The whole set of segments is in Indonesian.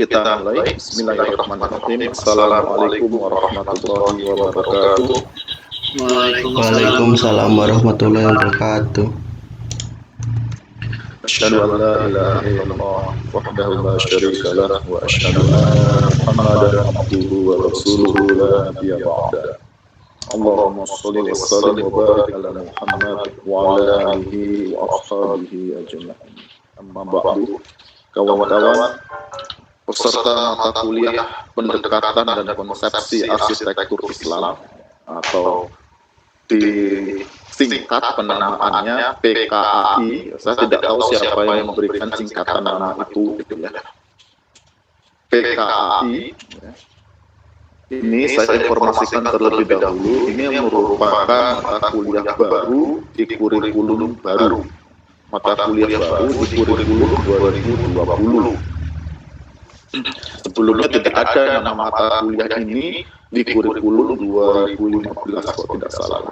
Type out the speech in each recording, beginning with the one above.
Kita mulai. Bismillahirrahmanirrahim. Assalamualaikum warahmatullahi wabarakatuh. Waalaikumsalam warahmatullahi wabarakatuh. Asyhadu an la ilaha illallah wahdahu la syarika lah wa asyhadu anna Muhammadan abduhu wa rasuluhu la nabiyya ba'da. Allahumma shalli wa sallim wa barik ala Muhammad wa ala alihi wa ashabihi ajma'in. Amma ba'du. Kawan-kawan, peserta mata kuliah pendekatan dan konsepsi arsitektur Islam atau disingkat penamaannya PKAI. Saya tidak tahu siapa yang memberikan singkatan nama itu, gitu ya. PKAI. Ini saya informasikan terlebih dahulu. Ini merupakan mata kuliah baru di kurikulum baru. Mata kuliah baru di kurikulum 2020. Sebelumnya tidak ada nama mata kuliah ini di kurikulum 2015 kalau tidak salah.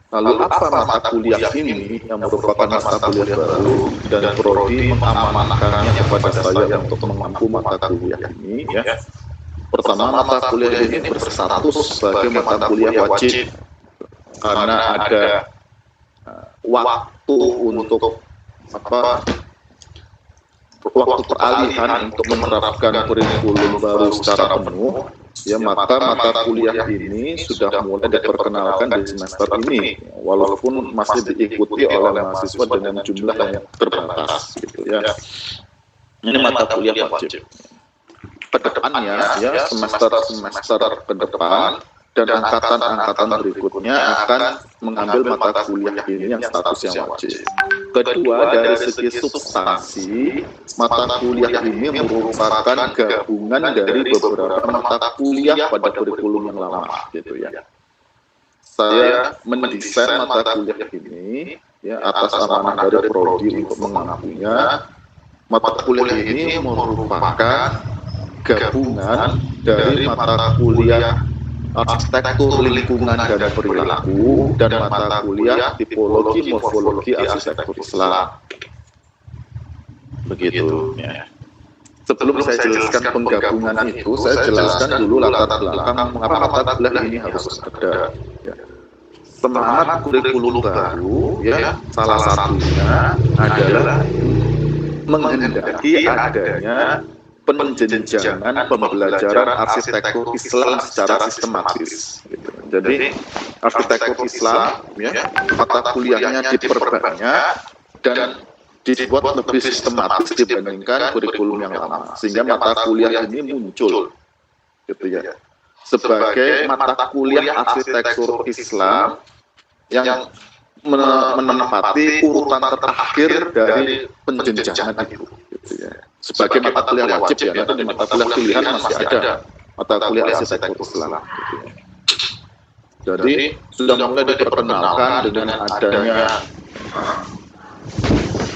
Lalu apa mata kuliah ini yang merupakan mata kuliah baru dan prodi mengamanahkannya kepada saya untuk mengampu mata kuliah ini, ya. Pertama, mata kuliah ini berstatus sebagai mata kuliah wajib karena ada waktu untuk waktu peralihan untuk menerapkan kurikulum baru secara penuh, ya, maka mata kuliah ini sudah mulai diperkenalkan di semester ini, walaupun masih diikuti oleh mahasiswa dengan jumlah yang terbatas, gitu ya. Ini mata kuliah wajib. Kedepannya, ya, semester ke depan dan angkatan berikutnya akan mengambil mata kuliah ini yang status yang wajib. Kedua, dari segi substansi, mata kuliah ini merupakan gabungan dari beberapa mata kuliah pada kurikulum yang lama, gitu ya. Saya mendesain mata kuliah ini, ya, atas amanah dari prodi untuk mengampunya. Mata kuliah ini merupakan gabungan dari mata kuliah arsitektur lingkungan dan perilaku dan mata kuliah tipologi morfologi arsitektur Islam. Begitu, ya. Sebelum saya jelaskan penggabungan itu, saya jelaskan dulu latar belakang mengapa mata kuliah ini harus ada. Ya. Semangat kurikulum baru, ya, salah satunya adalah menghendaki adanya penjenjangan pembelajaran arsitektur Islam secara sistematis. Gitu. Jadi arsitektur Islam, ya, mata kuliahnya diperbanyak dan dibuat lebih sistematis dibandingkan kurikulum yang lama, sehingga mata kuliah ini muncul, gitu ya, sebagai mata kuliah arsitektur Islam yang menempati urutan terakhir dari penjenjangan itu, gitu ya. Sebagai mata kuliah wajib, ya, nanti mata kuliah pilihan masih ada mata kuliah arsitektur Islam, gitu ya. Jadi sudah mulai diperkenalkan dengan adanya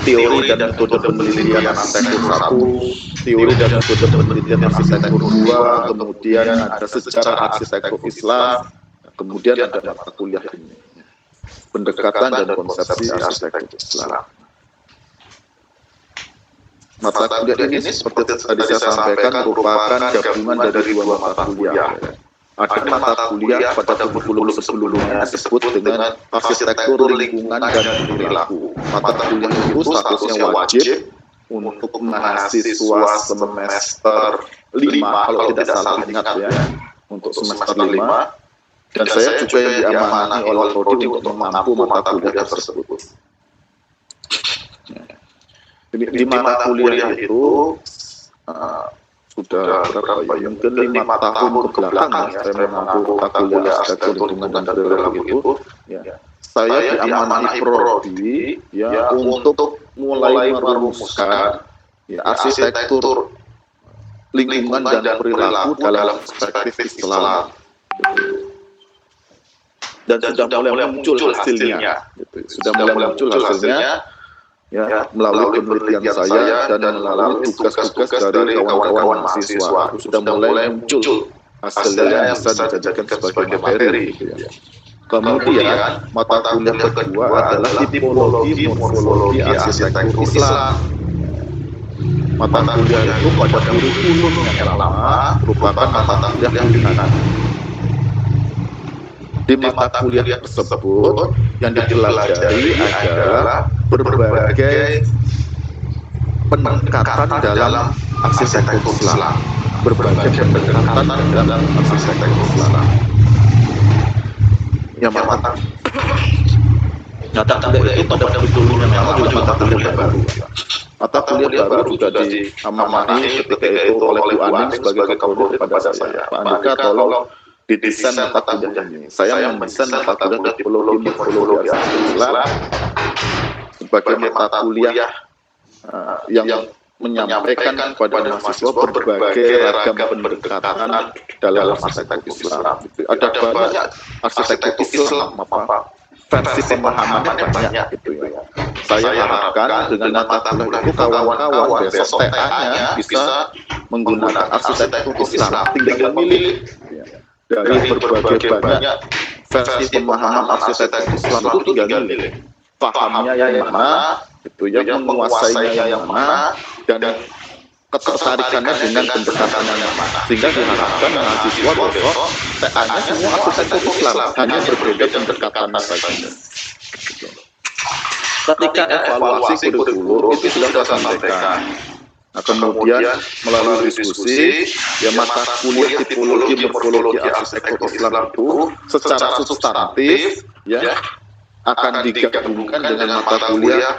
teori dan metode penelitian arsitektur 1, teori dan metode penelitian arsitektur 2, kemudian ada sejarah arsitektur Islam, kemudian ada mata kuliah ini, pendekatan dan konsepsi arsitektur Islam. Mata kuliah ini seperti tadi saya sampaikan merupakan gabungan dari dua mata kuliah. Ada mata kuliah pada kurikulum sebelumnya disebut dengan arsitektur lingkungan dan perilaku. Mata kuliah itu statusnya wajib untuk mahasiswa semester 5 kalau tidak salah ingat, ya, untuk semester 5. Dan saya juga yang diamanai oleh prodi untuk mengampu mata kuliah tersebut. Di mata kuliah itu sudah berapa, ya, mungkin 5 tahun ke belakang, ya, saya mengampu mata kuliah arsitektur lingkungan dan perilaku itu, ya, saya diamanai prodi, ya, untuk mulai merumuskan, ya, arsitektur lingkungan dan perilaku dalam perspektif Islam. Dan sudah mulai muncul hasilnya, gitu. Sudah mulai muncul hasilnya, ya, melalui penelitian saya dan melalui tugas-tugas dari kawan-kawan mahasiswa. Sudah mulai muncul hasilnya yang bisa dijadikan sebagai materi, gitu ya. Kemudian mata kuliah kedua adalah tipologi morfologi arsitektur Islam. mata kuliah itu pada kurikulum yang lama merupakan mata kuliah pilihan. Di mata kuliah tersebut yang dipelajari adalah berbagai pendekatan dalam arsitektur Islam, berbagai pendekatan dalam arsitektur Islam. Yang mata kuliah itu pada kurikulum yang lama juga mata kuliah baru. Mata kuliah baru juga diamanahi ketika itu oleh Bu Aning sebagai kapolri kepada saya. Pak Andika, tolong didesain mata kuliah ini. Saya mendesain mata kuliah tipologi morfologi Islam sebagai mata kuliah yang menyampaikan kepada mahasiswa berbagai ragam pendekatan dalam arsitektur Islam. Ada banyak arsitektur Islam, versi pemahamannya banyak gitu ya. Saya harapkan dengan mata kuliah itu kawan-kawan besok TA-nya bisa menggunakan arsitektur Islam, tinggal memilih dari berbagai banyak versi pemahaman arsitektur Islam itu tinggal milih pahamnya yang mana, itu yang menguasainya yang mana, dan ketertarikannya dengan pendekatan yang mana, sehingga diharapkan mahasiswa besok TA-nya semua arsitektur Islam, hanya berbeda pendekatannya saja. Ketika evaluasi kurikulum itu sudah saya sampaikan. Nah, kemudian melalui diskusi, ya mata kuliah tipologi morfologi arsitektur Islam itu secara substantif ya akan digabungkan dengan mata kuliah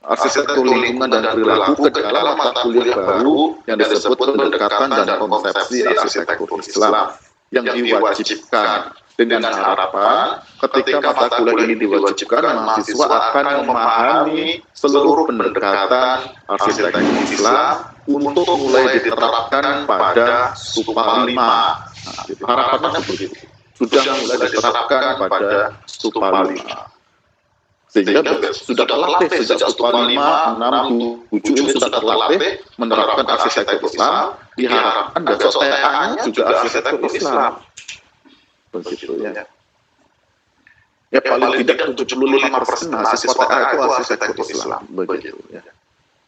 arsitektur lingkungan dan perilaku ke dalam mata kuliah baru yang disebut pendekatan dan konsepsi arsitektur Islam yang diwajibkan, dengan harapan ketika mata kuliah ini diwajibkan, mahasiswa akan memahami seluruh pendekatan arsitektur Islam untuk mulai diterapkan pada Stupa 5. Nah, harapannya seperti itu. Sudah mulai diterapkan pada Stupa 5. Sehingga sudah terlatih sejak Stupa 5, 6, 7 ini sudah terlatih menerapkan arsitektur Islam. Diharapkan besok TA-nya juga arsitektur Islam. Begitu ya. Ya paling tidak 75% mahasiswa TA itu arsitektur Islam. Begitu ya.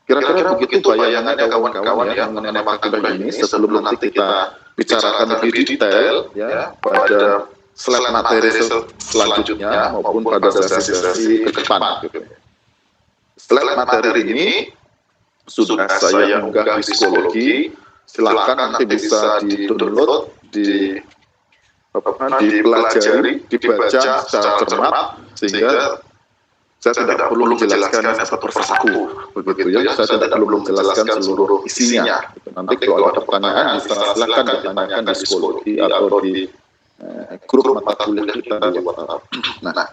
Kira-kira begitu bayangannya kawan-kawan ya mengenai mata kuliah ini, sebelum nanti kita bicarakan lebih detail ya pada slide materi selanjutnya maupun pada sesi-sesi ke depan. Gitu. Slide materi ini sudah saya unggah di psikologi, silakan nanti bisa di-download, dipelajari, dibaca secara cermat, sehingga saya tidak perlu menjelaskan satu persatu, begitu ya. Saya tidak perlu menjelaskan seluruh isinya. Nanti kalau ada pertanyaan bisa silakan ditanyakan di psikologi atau di grup mata kuliah kita di WhatsApp. Nah,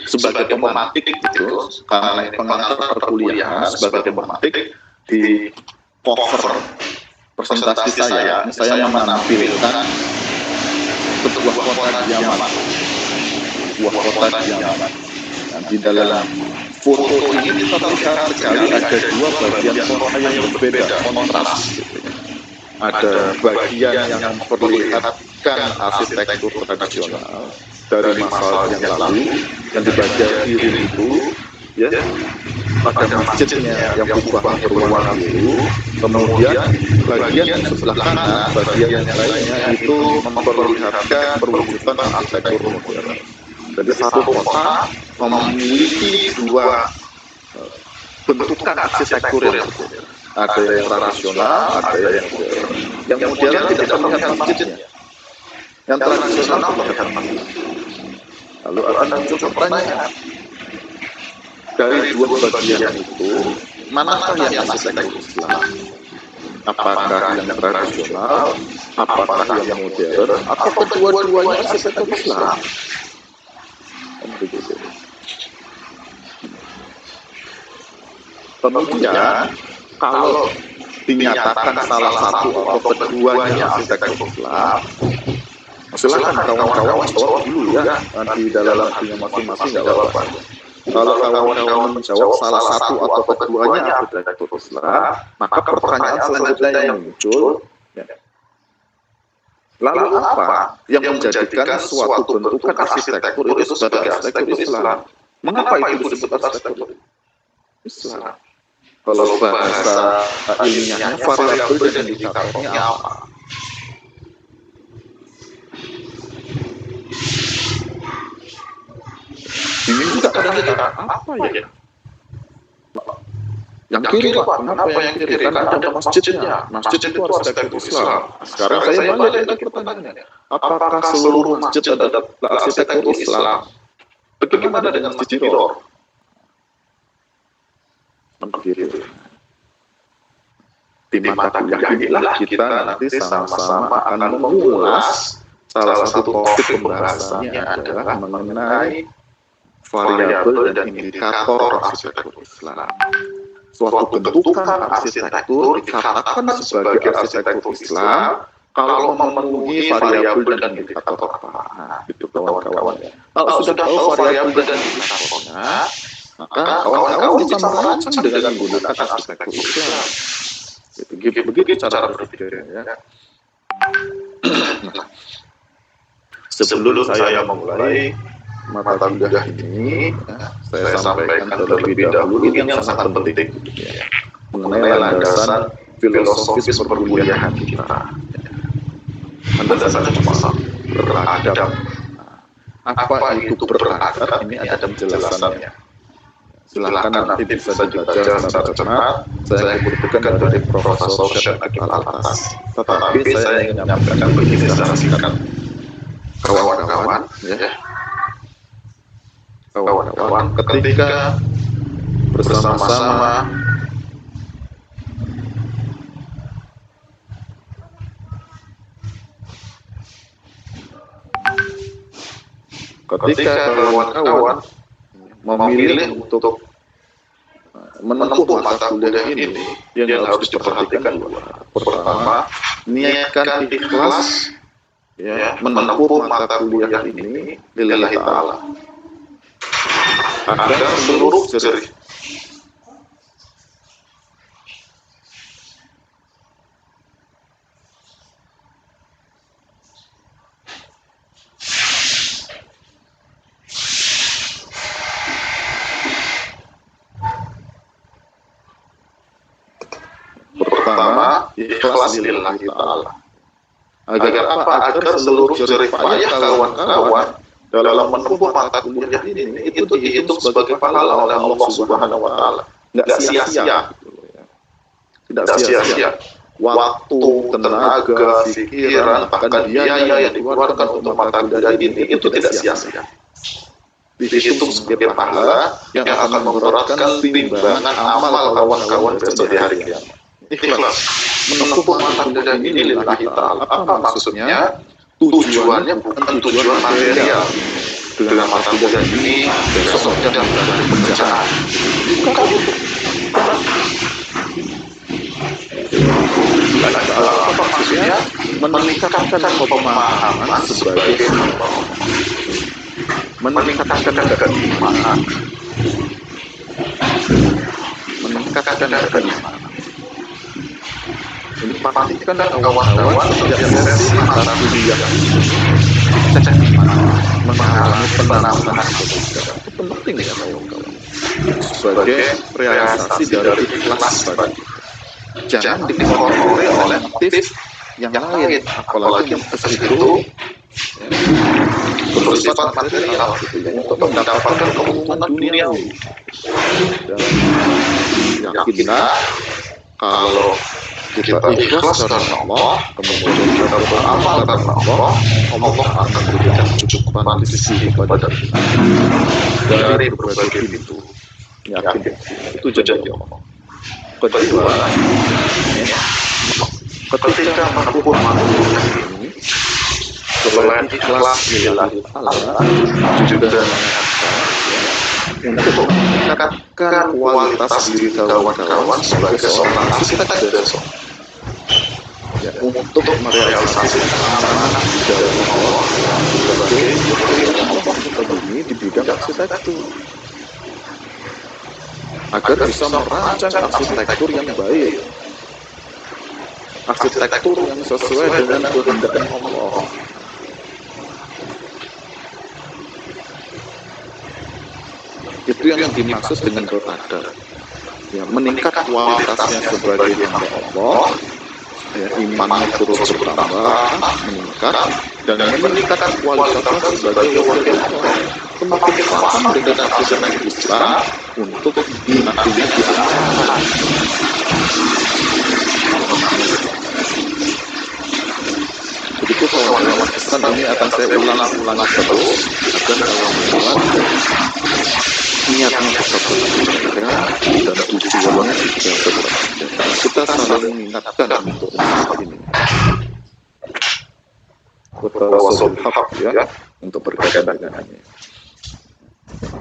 sebagai pemantik itu, karena ini pengantar perkuliahan, sebagai pemantik di cover presentasi saya menampilkan sebuah kota di Yaman. Nah, di dalam foto ini kita terlihat sekali ada dua bagian kota yang berbeda, kontras. Ada bagian yang memperlihatkan arsitektur tradisional dari masa yang lalu, yang di bagian kiri itu ya ada masjidnya yang kubahnya berwarna biru, kemudian bagian yang sebelah kanan, bagian yang lainnya itu memperlihatkan perwujudan arsitektur modern. Jadi satu kota memiliki dua bentukan arsitektur yang berbeda. Ada yang tradisional, ada yang modern. Yang modern tidak terlihat masjidnya. Yang tradisional terlihat masjid. Lalu ada muncul pertanyaan, dari dua bagian itu, manakah yang arsitektur Islam? Apakah yang tradisional, apakah yang modern, atau kedua-duanya arsitektur Islam? Begitu. Kemudian, kalau dinyatakan salah satu atau keduanya arsitektur Islam, silakan kawan-kawan jawab dulu ya, di dalam hatinya masing-masing nggak apa-apa. Kalau kawan-kawan menjawab salah satu atau keduanya arsitektur Islam, maka pertanyaan selanjutnya yang muncul, ya, lalu apa yang menjadikan suatu bentukan arsitektur itu sebagai arsitektur Islam? Mengapa itu disebut arsitektur Islam? Kalau bahasa ilmiahnya variabel dan indikatornya apa? Ini juga kadang kita apa ya? Yang kiri Pak, kenapa yang kiri? Kan ada masjidnya. Masjid itu arsitektur Islam. Sekarang saya balik lagi pertanyaannya. Apakah seluruh masjid ada arsitektur Islam? Bagaimana dengan Masjid Tiror? Begitu. Di mata kuliah inilah kita nanti sama-sama akan mengulas salah satu topik pembahasannya adalah mengenai variabel dan indikator arsitektur Islam. Suatu bentukan arsitektur dikatakan sebagai arsitektur Islam kalau memenuhi variabel dan indikator apa? Nah, itu kawan-kawan. Kalau sudah tahu variabel dan indikatornya, maka kawan-kawan bisa merancang dengan menggunakan arsitektur Islam. Begitu cara berpikirnya ya. Nah, sebelum saya memulai mata kuliah ini, saya sampaikan terlebih dahulu ini yang sangat penting ya, mengenai landasan filosofis perkuliahan kita. Landasannya cuma beradab. Apa itu beradab? Ini ada penjelasannya. Silakan nanti bisa dibaca secara cermat. Saya kutipkan dari Profesor Syarif Al-Atas. Tetapi saya ingin menyampaikan begini secara singkat, kawan-kawan, ya. Kawan-kawan, ketika bersama-sama kawan-kawan memilih untuk menempuh mata kuliah ini, yang harus diperhatikan dua. Pertama, niatkan ikhlas ya, menempuh mata kuliah ini lillahi ta'ala. Agar seluruh jerih pertama, ikhlas lillahi ta'ala. Agar apa? Agar seluruh jerih payah kawan-kawan dalam menempuh mata kuliah ini itu dihitung sebagai pahala oleh Allah Subhanahu wa Ta'ala. Nggak sia-sia, tidak sia-sia. Waktu, tenaga, pikiran, bahkan biaya yang dikeluarkan untuk mata kuliah ini itu tidak sia-sia. Dihitung sebagai pahala yang akan memberatkan timbangan amal kawan-kawan besok di hari kiamat. Ikhlas menempuh mata kuliah ini lillahi ta'ala. Apa maksudnya? Tujuannya bukan tujuan material. Dengan mata kuliah ini besok tidak menjadi pekerjaan. Bukan itu. Apa maksudnya? Meningkatkan pemahaman sebagai hamba, meningkatkan keimanan, meningkatkan keimanan. Ini pastikan kawan-kawan setiap sesi mata kuliah cek mengalami penambahan itu penting ya kawan-kawan, sebagai realisasi dari ikhlas tadi. Jangan dikorori oleh motif yang lain, apalagi yang ke situ bersifat material untuk mendapatkan keuntungan duniawi. Dan yakinlah kalau kita ikhlas karena Allah, kemudian kita beramal karena Allah, Allah akan memberikan kecukupan rezeki kepada kita dari berbagai pintu. Yakin itu janji Allah. Kedua, ketika menempuh mata kuliah ini, selain ikhlas lillahi ta'ala, juga untuk meningkatkan kualitas diri kawan-kawan sebagai seorang arsitek besok, ya, untuk merealisasikan amanah dari Allah sebagai Allah kita bumi di bidang arsitektur, agar bisa merancang arsitektur yang baik, arsitektur yang sesuai dengan kehendak Allah. Itu yang dimaksud dengan beradab. ya, meningkat kualitasnya sebagai hamba Allah, ya, imannya terus bertambah, meningkat, dan meningkat kualitasnya sebagai warga Allah. Semakin paham dengan ajaran Islam untuk nantinya diamalkan. Begitu kawan-kawan, pesan ini akan saya ulang-ulang terus agar kawan-kawan niatnya tetap berbeda dan tujuannya juga berbeda. Kita saling mengingatkan untuk ini. Bertawasul haq, ya, untuk berkaitan dengan ini.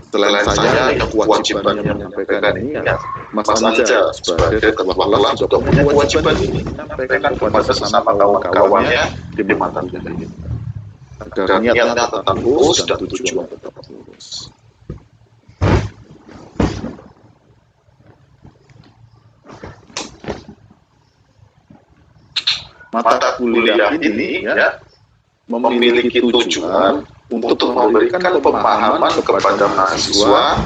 Selain saya yang kewajibannya menyampaikan ini, ya, Mas Anja sebagai ketua kelas juga punya kewajiban ini menyampaikan kepada sesama kawan-kawannya di mata kuliah ini agar niatnya tetap lurus dan tujuan tetap lurus. Mata kuliah ini, ya, memiliki tujuan untuk memberikan pemahaman kepada mahasiswa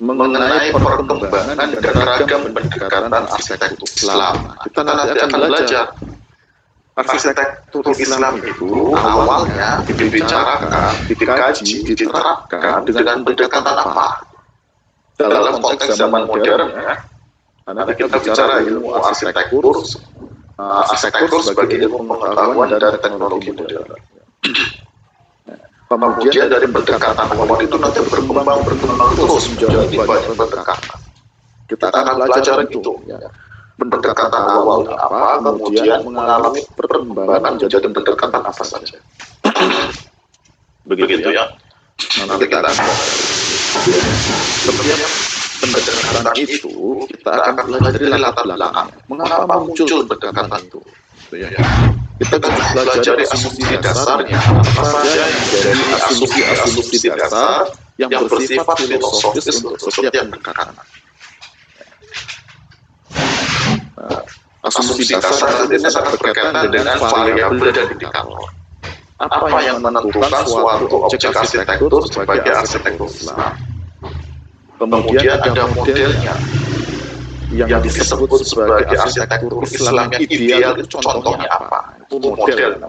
mengenai perkembangan dan ragam pendekatan arsitektur Islam. Kita nanti akan belajar arsitektur Islam itu awalnya dibicarakan, dikaji, diterapkan dengan pendekatan apa? Dalam konteks zaman modern, ya. Karena kita bicara ilmu arsitektur sebagai ilmu pengetahuan dan teknologi modern. Kemudian dari pendekatan awal itu nanti berkembang terus menjadi banyak pendekatan. Kita akan belajar itu, ya. Pendekatan awalnya apa, kemudian mengalami perkembangan menjadi pendekatan apa saja. Begitu, ya. Nanti kita akan setiap pendekatan itu kita akan belajar dari latar belakang. Mengapa muncul pendekatan itu? Ya. Kita belajar asumsi dasarnya, apa saja yang menjadi asumsi dasar yang bersifat filosofis untuk setiap pendekatan. Asumsi dasar itu sangat berkaitan dengan variabel dan indikator. Apa yang menentukan suatu objek arsitektur sebagai arsitektur Islam? Kemudian ada modelnya yang disebut sebagai arsitektur Islam yang ideal itu contohnya apa? Itu model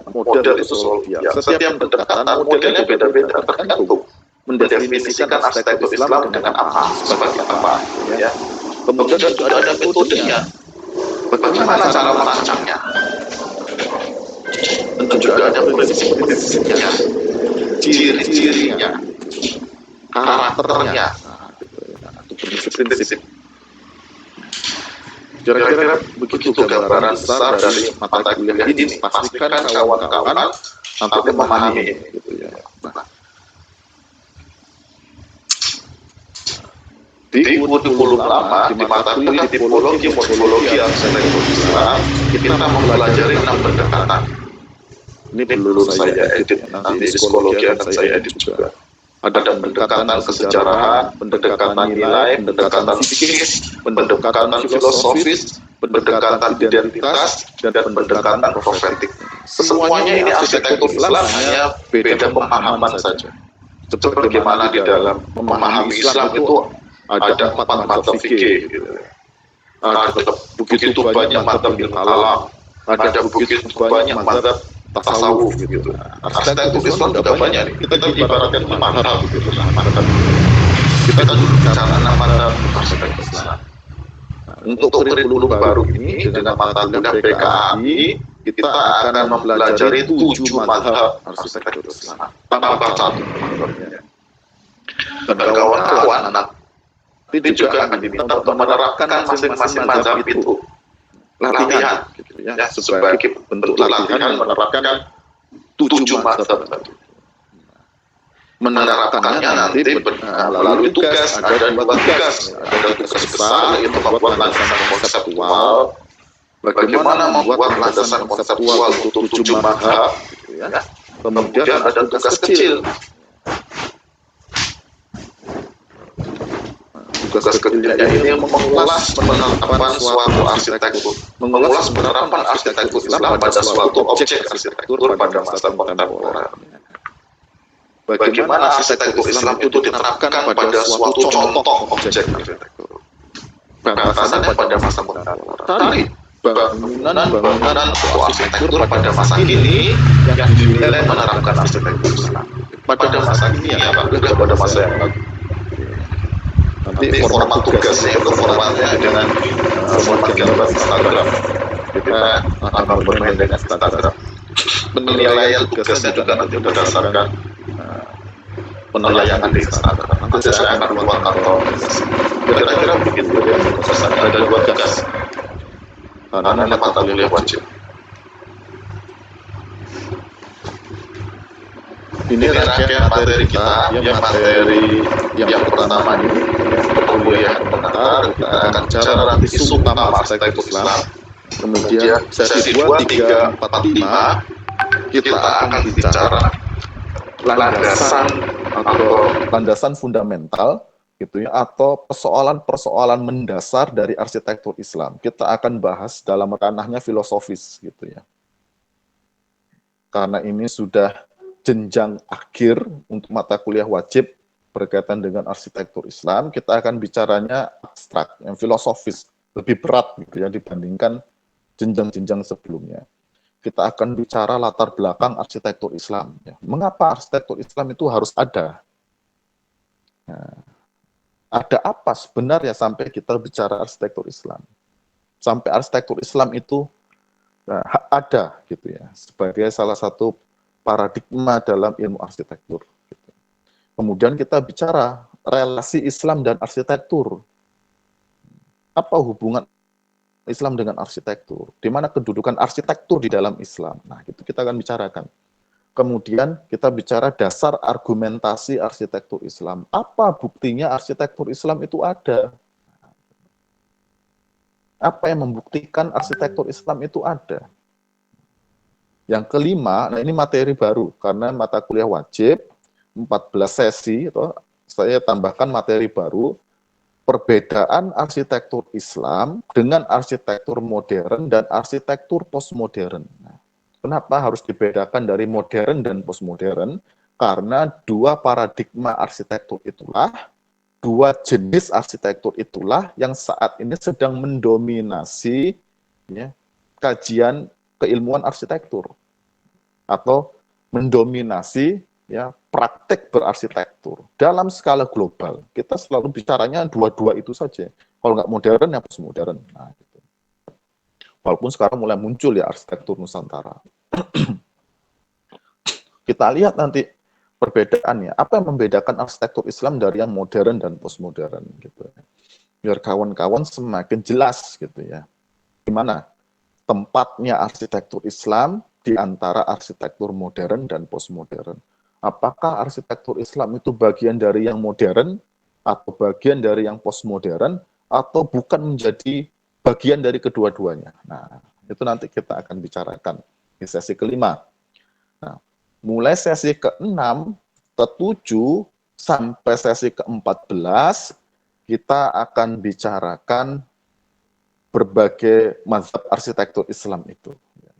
itu selalu biasa. Setiap pendekatan modelnya beda-beda tergantung mendefinisikan arsitektur Islam dengan apa, sebagai apa, ya. Kemudian juga ada metodenya, bagaimana cara merancangnya, dan juga ada prinsip-prinsipnya, ciri-cirinya, karakternya, prinsip-prinsip. Kira-kira begitu gambaran besar dari mata kuliah ini. Pastikan kawan-kawan nanti memahami, gitu, ya. Di kurikulum lama, di mata kuliah tipologi morfologi arsitektur Islam, kita mempelajari 6 pendekatan. Ini belum saya edit, nanti di psikologi akan saya edit juga. Ada pendekatan kesejarahan, pendekatan nilai, pendekatan psikis, pendekatan filosofis, pendekatan identitas, dan pendekatan profetik. Semuanya ini arsitektur Islam hanya beda pemahaman saja. Sebagaimana di dalam memahami Islam itu ada 4 mazhab fikih, gitu. Ada begitu banyak mazhab ilmu kalam, ada begitu banyak mazhab tasawuf, gitu. Arsitektur Islam juga banyak. Kita ibaratkan mazhab, gitu. Kita bicara mazhab arsitektur Islam. Untuk kurikulum baru ini dengan mata kuliah PKAI, kita akan mempelajari 7 mazhab arsitektur Islam. Tambah 1. Dan kawan-kawan nanti juga akan diminta untuk menerapkan masing-masing mazhab itu. Latihan, gitu, ya, sebagai bentuk latihan menerapkan 7 mazhab tadi. Menerapkannya nanti melalui tugas, ada 2 tugas. Ada tugas besar yaitu membuat landasan konseptual. Bagaimana membuat landasan konseptual untuk 7 mazhab, gitu, ya. Kemudian ada tugas kecil. Tugas kecilnya ini mengulas penerapan suatu arsitektur, mengulas penerapan arsitektur Islam pada suatu objek arsitektur pada masa kontemporer. Bagaimana arsitektur Islam itu diterapkan pada suatu contoh objek arsitektur. batasannya pada masa kontemporer. Bangunan atau arsitektur pada masa kini yang dinilai menerapkan arsitektur Islam. Pada masa kini ya, bukan pada masa yang lalu. Nanti format tugasnya itu formatnya dengan format gambar Instagram. Kita akan bermain dengan Instagram. Penilaian tugasnya juga nanti berdasarkan penilaian di Instagram. Nanti saya akan keluarkan organisasi. Kira-kira begitu ya. Ada 2 tugas. Karena mata kuliah wajib. Ini rangkaian materi kita, ya materi yang pertama ini perkuliahan mengantar. Kita akan bicara nanti isu utama arsitektur Islam. Kemudian sesi 2, 3, 4, 5 kita akan bicara landasan fundamental gitu ya, atau persoalan-persoalan mendasar dari arsitektur Islam. Kita akan bahas dalam ranahnya filosofis gitu ya. Karena ini sudah jenjang akhir untuk mata kuliah wajib berkaitan dengan arsitektur Islam, kita akan bicaranya abstrak, yang filosofis, lebih berat gitu ya dibandingkan jenjang-jenjang sebelumnya. Kita akan bicara latar belakang arsitektur Islam. Ya. Mengapa arsitektur Islam itu harus ada? Nah, ada apa sebenarnya sampai kita bicara arsitektur Islam? Sampai arsitektur Islam itu ada gitu ya, sebagai salah satu paradigma dalam ilmu arsitektur. Gitu. Kemudian kita bicara relasi Islam dan arsitektur. Apa hubungan Islam dengan arsitektur? Di mana kedudukan arsitektur di dalam Islam? Nah, itu kita akan bicarakan. Kemudian kita bicara dasar argumentasi arsitektur Islam. Apa buktinya arsitektur Islam itu ada? Apa yang membuktikan arsitektur Islam itu ada? Yang kelima, nah ini materi baru, karena mata kuliah wajib, 14 sesi, itu saya tambahkan materi baru, perbedaan arsitektur Islam dengan arsitektur modern dan arsitektur postmodern. Nah, kenapa harus dibedakan dari modern dan postmodern? Karena 2 paradigma arsitektur itulah, 2 jenis arsitektur itulah yang saat ini sedang mendominasi ya, kajian keilmuan arsitektur atau mendominasi ya praktek berarsitektur dalam skala global. Kita selalu bicaranya 2 itu saja. Kalau nggak modern ya postmodern. Nah, gitu. Walaupun sekarang mulai muncul ya arsitektur Nusantara. Kita lihat nanti perbedaannya. Apa yang membedakan arsitektur Islam dari yang modern dan postmodern gitu. Biar kawan-kawan semakin jelas gitu ya. Gimana tempatnya arsitektur Islam di antara arsitektur modern dan postmodern. Apakah arsitektur Islam itu bagian dari yang modern atau bagian dari yang postmodern atau bukan menjadi bagian dari kedua-duanya. Nah, itu nanti kita akan bicarakan di sesi kelima. Nah, mulai sesi ke-6, ke-7 sampai sesi ke-14 kita akan bicarakan berbagai mazhab arsitektur Islam itu.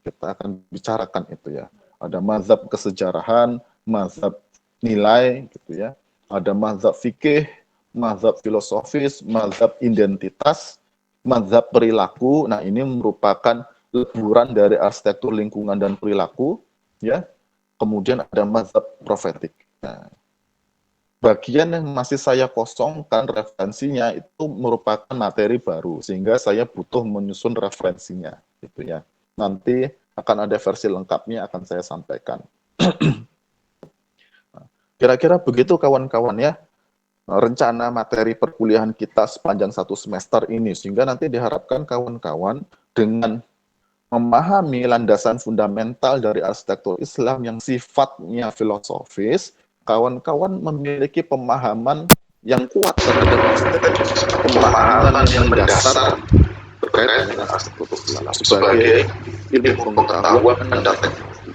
Kita akan bicarakan itu ya. Ada mazhab kesejarahan, mazhab nilai gitu ya. Ada mazhab fikih, mazhab filosofis, mazhab identitas, mazhab perilaku. Nah, ini merupakan leburan dari arsitektur lingkungan dan perilaku ya. Kemudian ada mazhab profetik. Nah, bagian yang masih saya kosongkan referensinya itu merupakan materi baru sehingga saya butuh menyusun referensinya gitu ya. Nanti akan ada versi lengkapnya akan saya sampaikan. Kira-kira begitu kawan-kawan ya, rencana materi perkuliahan kita sepanjang 1 semester ini, sehingga nanti diharapkan kawan-kawan dengan memahami landasan fundamental dari arsitektur Islam yang sifatnya filosofis, kawan-kawan memiliki pemahaman yang kuat terhadap arsitektur, pemahaman yang mendasar terkait dengan arsitektur Islam sebagai ilmu pengetahuan dan teknologi.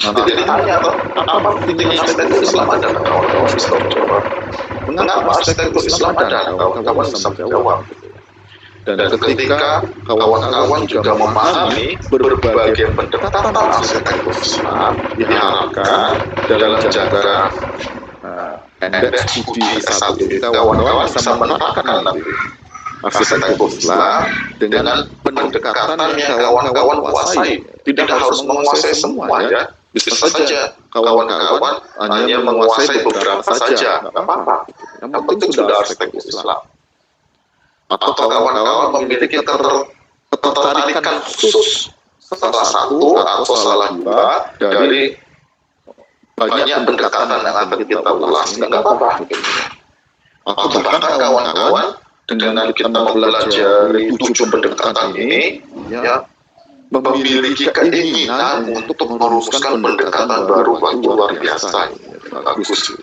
Nanti ditanya, apa pentingnya arsitektur Islam ada? Kawan-kawan bisa menjawab. Mengapa arsitektur Islam ada? Kawan-kawan bisa menjawab. Dan ketika kawan-kawan juga memahami berbagai pendekatan arsitektur Islam, diharapkan dalam jangka pendek studi S1 ini kawan-kawan bisa menerapkan nanti arsitektur Islam dengan pendekatan yang kawan-kawan kuasai. Tidak harus menguasai semua ya. Bisa saja kawan-kawan hanya menguasai beberapa saja, nggak apa-apa. Yang penting sudah arsitektur Islam. Atau kawan-kawan memiliki ketertarikan khusus salah satu atau salah dua dari banyak pendekatan yang akan kita ulas, nggak apa-apa. Atau bahkan kawan-kawan dengan kita mempelajari 7 pendekatan ini, ya, memiliki keinginan untuk merumuskan pendekatan baru, itu luar biasa, bagus.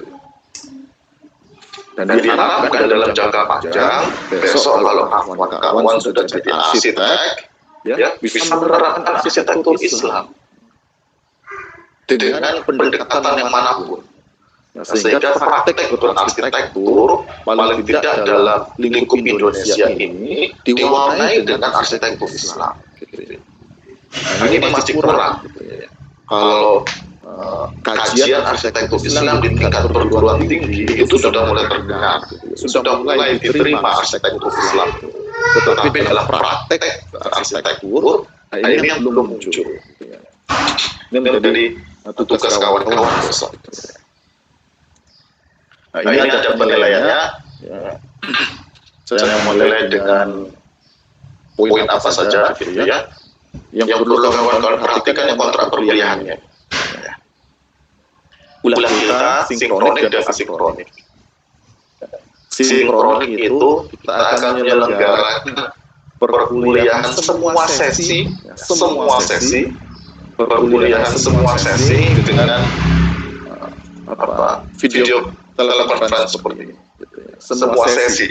Dan diharapkan dalam jangka panjang, besok kalau kawan-kawan sudah jadi arsitek, ya, bisa menerapkan arsitektur Islam dengan pendekatan yang manapun. Sehingga praktek berarsitektur paling tidak dalam lingkup Indonesia ini diwarnai dengan arsitektur Islam. Nah, ini masih kurang. Kalau kajian arsitektur Islam di tingkat perguruan tinggi itu sudah mulai terdengar, sudah mulai diterima arsitektur Islam. Tetapi dalam praktek arsitektur, ini yang belum muncul. Ini menjadi tugas kawan-kawan besok. Nah, ini ada penilaiannya. Saya mulai dengan poin apa saja, gitu ya. Yang perlu kawan-kawan perhatikan yang kontrak perkuliahannya. Kuliah kita sinkronik dan asinkronik. Sinkronik itu kita akan menyelenggarakan perkuliahan semua sesi dengan video telekonferensi seperti ini. Semua sesi.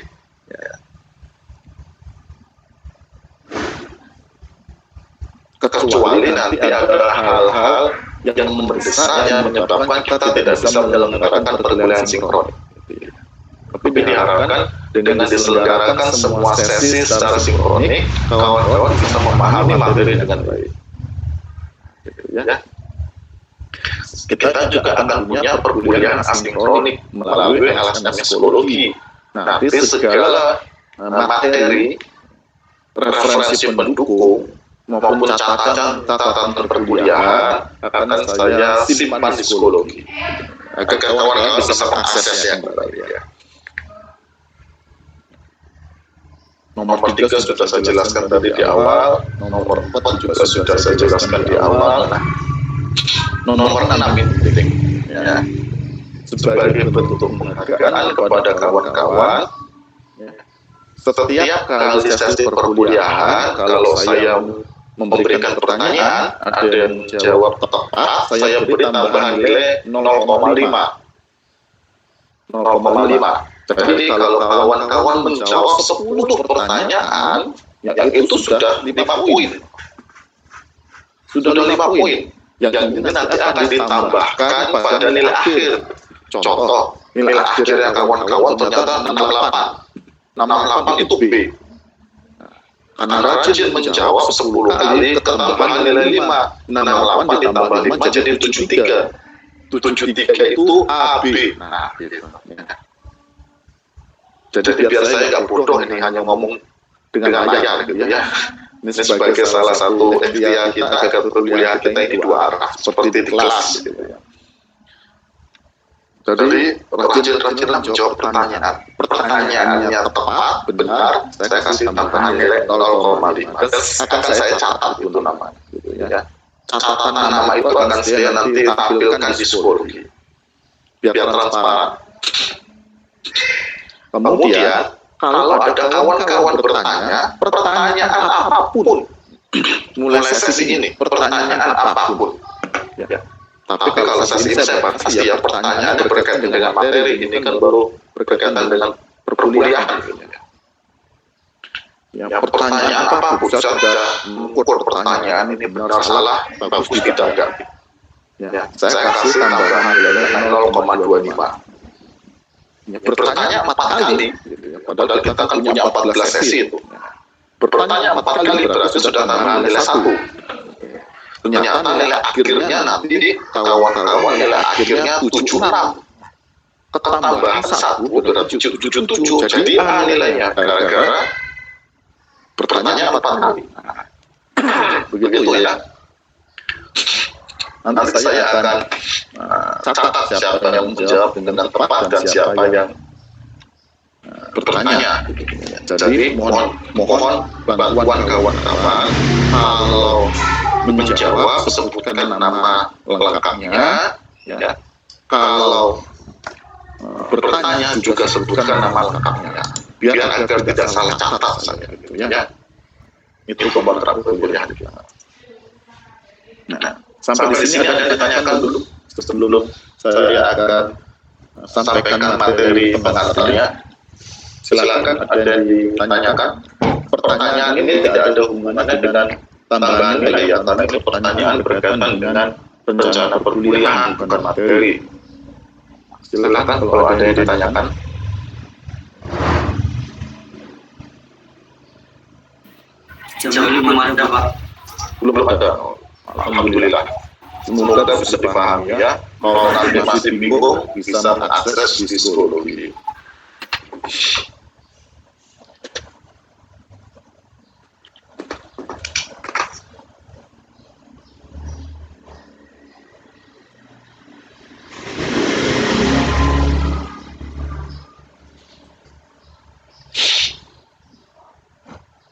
Kecuali nanti ada hal-hal yang mendesak yang menyebabkan kita tidak bisa menyelenggarakan perkuliahan sinkronik. Tapi diharapkan dengan diselenggarakan semua sesi secara sinkronik, kawan-kawan bisa memahami materi dengan baik. Ya. Kita juga akan punya perkuliahan asinkronik melalui LSM psikologi. Nanti segala materi, referensi pendukung maupun catatan perkuliahan akan saya simpan di psikologi agar kawan-kawan bisa mengakses yang baik. Ya. Nomor 3 sudah saya jelaskan tadi di awal, nomor 4 juga sudah saya jelaskan di awal. Nomor 6 ini penting, ya. Sebagai bentuk penghargaan kepada kawan-kawan, setiap kali sesi perkuliahan, kalau saya memberikan pertanyaan, ada yang jawab tepat, saya beri tambahan nilai 0,5. Jadi kalau kawan-kawan menjawab 10 pertanyaan, yang itu sudah 5 poin. Sudah 5 poin. Yang ini nanti akan ditambahkan pada nilai akhir. Contoh, nilai akhir yang kawan-kawan ternyata 68. 68 itu B. Karena rajin menjawab 10 kali ketambahan nilai 5. 68 ditambah 5 jadi 73. 73 itu AB. Nah, gitu. Jadi biar saya nggak bodoh ini hanya ngomong dengan layar gitu ya. Ini sebagai salah satu ikhtiar kita agar perkuliahan kita ini dua arah seperti di kelas gitu ya. Jadi rajin-rajinlah menjawab pertanyaan. Pertanyaannya tepat, benar, saya kasih tambahan nilai 0,5. Akan saya catat itu namanya gitu ya. Catatan nama itu akan saya nanti tampilkan di psikologi. Biar transparan. Kemudian, kalau ada kawan-kawan bertanya, pertanyaan apapun, mulai sesi ini, pertanyaan apapun. Ya. Tapi kalau sesi ini saya pasti ya pertanyaan berkaitan dengan materi, ini kan baru berkaitan dengan perkuliahan. Ya, pertanyaan apapun, saya sudah mengukur pertanyaan ini benar salah, bagus tidak. Ya, saya kasih tambahan nilai 0,25. Ya, bertanya 4 kali, gitu ya. Padahal kita kan punya 14 sesi itu. Bertanya 4 kali berarti sudah tambahan nilai 1. Ternyata nilai akhirnya nanti kawan-kawan nilai akhirnya 76. Ketambahan 1 berarti 77. Jadi A nilainya gara-gara bertanya 4 kali. Begitu ya. Nanti saya akan catat siapa yang menjawab dengan tepat dan siapa yang bertanya. Jadi mohon bantuan kawan-kawan kalau menjawab sebutkan nama lengkapnya, ya. Kalau bertanya juga sebutkan nama lengkapnya, biar agar tidak salah catat saya, gitu ya. Itu komentar kuliah. Nah, sampai di sini ada yang ditanyakan dulu sebelum saya akan sampaikan materi pengantarnya. Silakan ada yang ditanyakan. Pertanyaan ini tidak ada hubungannya dengan tambahan nilai ya, karena ini pertanyaan berkaitan dengan rencana perkuliahan bukan materi. Silakan kalau ada yang ditanyakan. Jauh ini belum ada, Pak. Belum ada. Alhamdulillah. Semoga bisa dipahami ya. Kalau nanti masih bingung bisa mengakses di psikologi.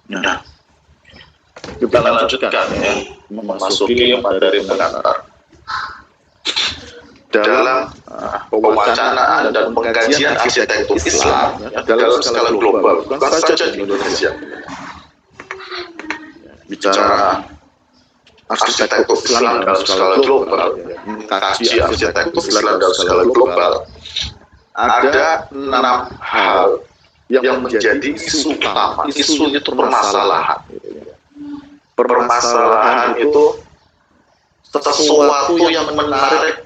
Nah, kita lanjutkan ya, memasuki materi pengantar. Dalam pewacanaan dan pengkajian arsitektur Islam ya, dalam skala global, bukan saja di Indonesia. Bicara arsitektur Islam dalam skala global, mengkaji arsitektur Islam dalam skala global, ada 6 hal yang menjadi isu utama. Isu itu permasalahan. Permasalahan itu sesuatu yang menarik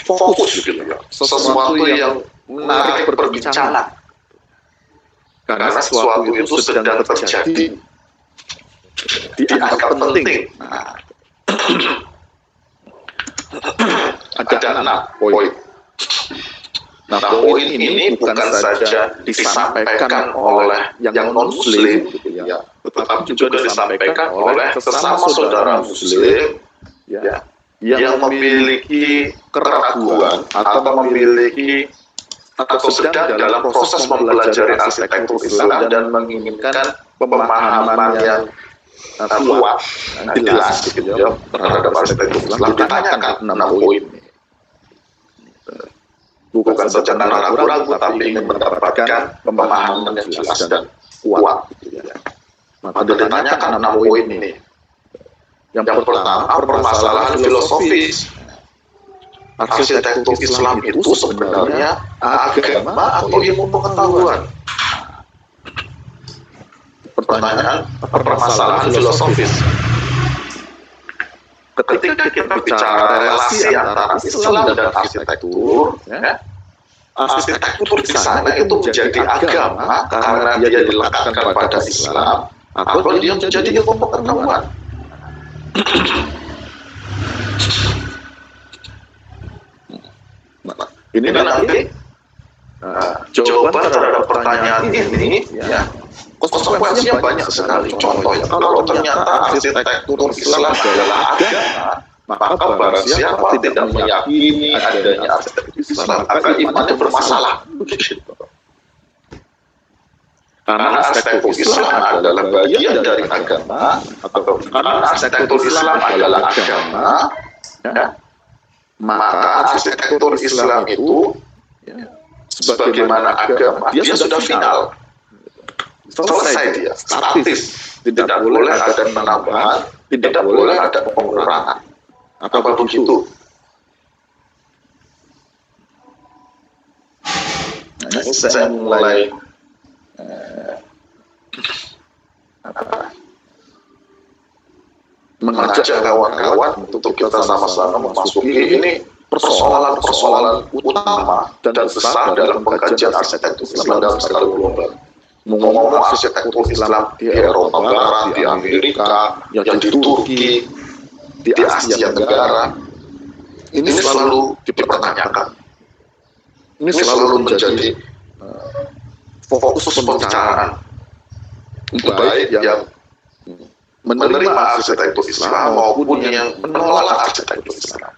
fokus gitu ya. Sesuatu yang menarik perbincangan. Karena sesuatu itu sedang terjadi, dianggap penting. Ada 6 poin. Nah, poin ini bukan saja disampaikan oleh yang non-muslim, gitu ya, tetapi juga disampaikan oleh sesama saudara muslim ya, yang memiliki keraguan atau memiliki atau sedang dalam proses mempelajari arsitektur Islam dan menginginkan pemahaman yang kuat, jelas, gitu ya, terhadap arsitektur Islam. Ditanyakan 6 poin ini. Bukan saja karena ragu-ragu, tapi ingin mendapatkan pemahaman yang jelas dan kuat. Gitu ya. Maka ditanyakan 6 poin ini. Yang pertama, permasalahan filosofis. Arsitektur Islam itu sebenarnya agama atau ilmu pengetahuan? Pertanyaan, permasalahan filosofis. Ketika kita bicara relasi antara Islam dan arsitektur, ya, arsitektur di sana itu menjadi agama karena dia dilekatkan pada Islam, atau dia menjadi ilmu pengetahuan. Ini nanti jawaban terhadap pertanyaan ini, ya, konsekuensinya banyak sekali. Contohnya, kalau ternyata arsitektur Islam adalah agama, maka barang siapa tidak meyakini adanya arsitektur Islam, maka imannya bermasalah. Karena arsitektur Islam adalah bagian dari agama, atau karena arsitektur Islam adalah agama, ya, maka arsitektur Islam itu sebagaimana agama, dia sudah final. Selesai dia, statis. Tidak boleh ada penambahan, tidak boleh ada pengurangan. Apa begitu? Nah, ini saya mulai mengajak kawan-kawan untuk kita sama-sama memasuki ini persoalan-persoalan utama dan besar dalam pengkajian arsitektur Islam dalam skala global. Ngomong arsitektur Islam di Eropa Barat, di Amerika, yang di Turki, di Asia Tenggara, ini selalu dipertanyakan. Ini selalu menjadi fokus pembicaraan, baik yang menerima arsitektur Islam maupun yang menolak arsitektur Islam.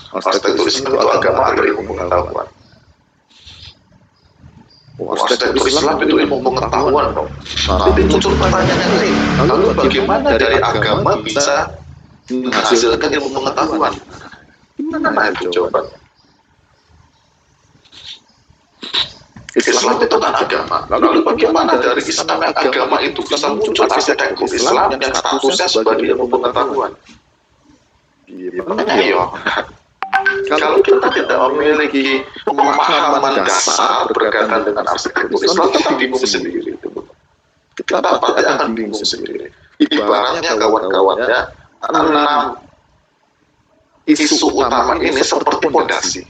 Arsitektur Islam itu agama atau ilmu pengetahuan? Arsitektur Islam itu ilmu pengetahuan dong. Nanti muncul pertanyaan lain. Lalu bagaimana dari agama bisa menghasilkan ilmu pengetahuan? Gimana itu jawabannya? Islam itu kan agama. Lalu bagaimana dari Islam yang agama itu bisa muncul arsitektur Islam yang statusnya sebagai ilmu pengetahuan? Gimana ya? Kalau kita tidak memiliki pemahaman dasar berkaitan dengan arsitektur Islam, kita bingung sendiri. Kita pasti akan bingung sendiri. Ibaratnya kawan-kawannya, 6 isu utama ini seperti pondasi.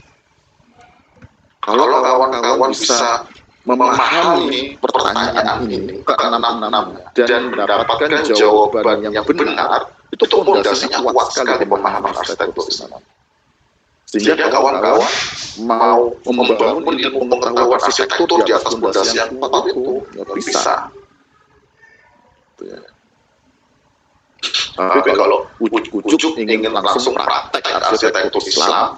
Kalau kawan-kawan bisa memahami pertanyaan ini ke 6 dan mendapatkan jawaban yang benar, itu pondasinya kuat sekali pemahaman arsitektur Islam. Sehingga kawan-kawan mau membangun ilmu pengetahuan arsitektur di atas pondasi yang kuat itu bisa. Tapi kalau ujuk-ujuk ingin langsung praktek arsitektur Islam,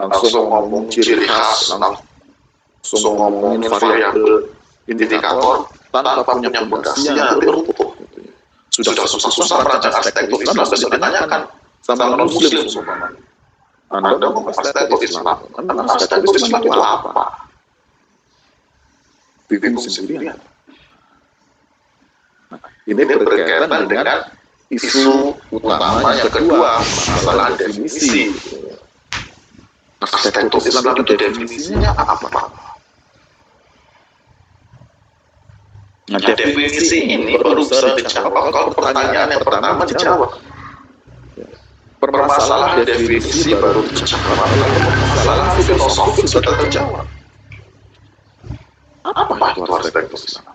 langsung ngomong ciri khas, langsung ngomongin variabel indikator tanpa punya pondasi yang runtuh. Sudah susah-susah merancang arsitektur Islam, masih ditanyakan sama non-muslim. Anda mau arsitektur Islam, arsitektur Islam itu apa? Bingung sendirian. Ini berkaitan dengan isu utama yang kedua, masalah definisi. Arsitektur Islam itu definisinya apa? Nah, definisi ini baru bisa dijawab kalau pertanyaan yang pertama dijawab. Permasalahan definisi baru dijawab. Permasalahan filosofi sudah terjawab. Apa itu arsitektur Islam?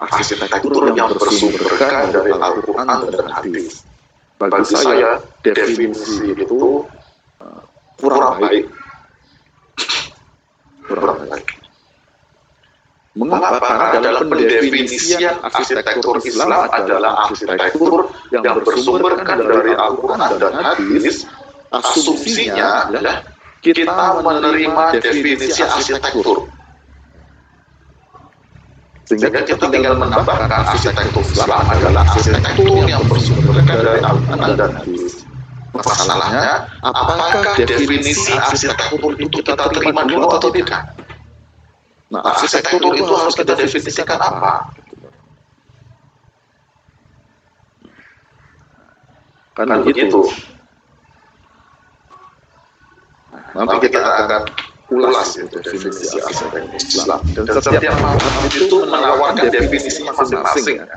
Arsitektur yang bersumberkan dari Al-Quran dan hadis. Bagi saya, definisi itu kurang baik. Mengapa? Karena dalam pendefinisian arsitektur Islam adalah arsitektur yang bersumberkan dari Al-Quran dan hadis. Asumsinya adalah kita menerima definisi arsitektur. Sehingga kita tinggal menambahkan arsitektur Islam adalah arsitektur yang bersumberkan dari Al-Quran dan hadis. Masalahnya, apakah definisi arsitektur itu kita terima dulu atau tidak? Nah, arsitektur itu harus kita definisikan apa? Kan begitu. Nanti kita akan ulas itu definisi arsitektur Islam. Dan setiap mazhab itu menawarkan definisinya masing-masing.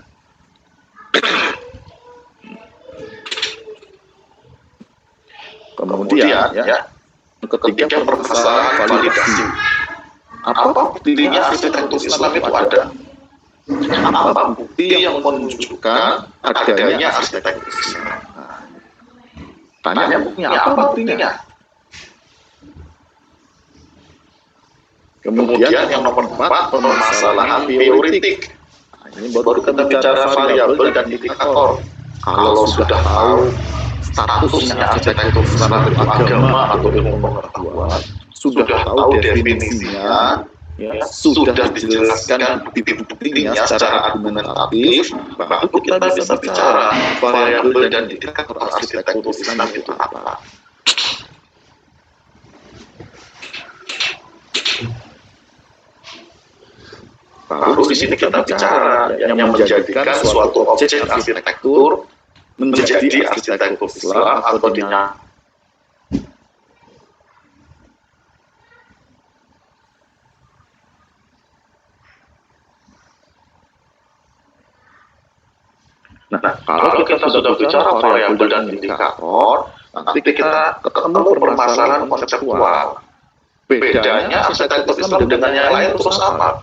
Kemudian, ketiga permasalahan validasi. Apa buktinya arsitektur Islam itu ada? Apa bukti yang menunjukkan adanya arsitektur Islam? Tanya buktinya, apa buktinya? Kemudian yang nomor 4, permasalahan teoretik. Ini baru kita bicara variabel dan indikator. Kalau sudah tahu statusnya arsitektur Islam itu agama atau ilmu pengetahuan, sudah tahu definisinya, sudah dijelaskan bukti-buktinya secara argumentatif, baru kita bisa bicara variabel dan indikator arsitektur Islam itu apa. Baru di sini kita bicara yang menjadikan suatu objek arsitektur menjadi arsitektur Islam atau dinyatakan. Nah, kalau kita sudah bicara variabel dan indikator, nanti kita ketemu permasalahan konseptual. Bedanya arsitektur Islam dengan yang lain itu apa?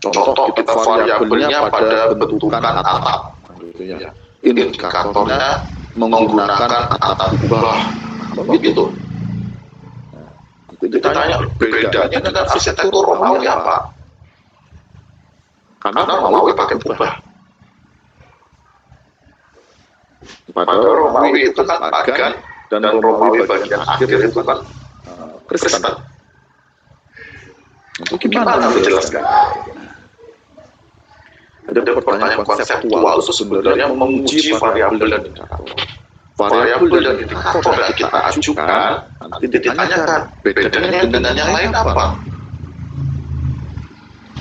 Contoh kita variabelnya pada bentukan atap, gitu ya. Indikatornya menggunakan atap kubah, begitu. Ditanya bedanya dengan arsitektur Romawi apa? Karena Romawi pakai kubah. Pada Romawi itu kan pagan, dan Romawi bagian akhir itu kan Kristen. Itu gimana menjelaskan? Ada pertanyaan konseptual itu sebenarnya menguji variabel dan indikator. Variabel dan indikator yang kita ajukan nanti ditanyakan bedanya dengan yang lain apa?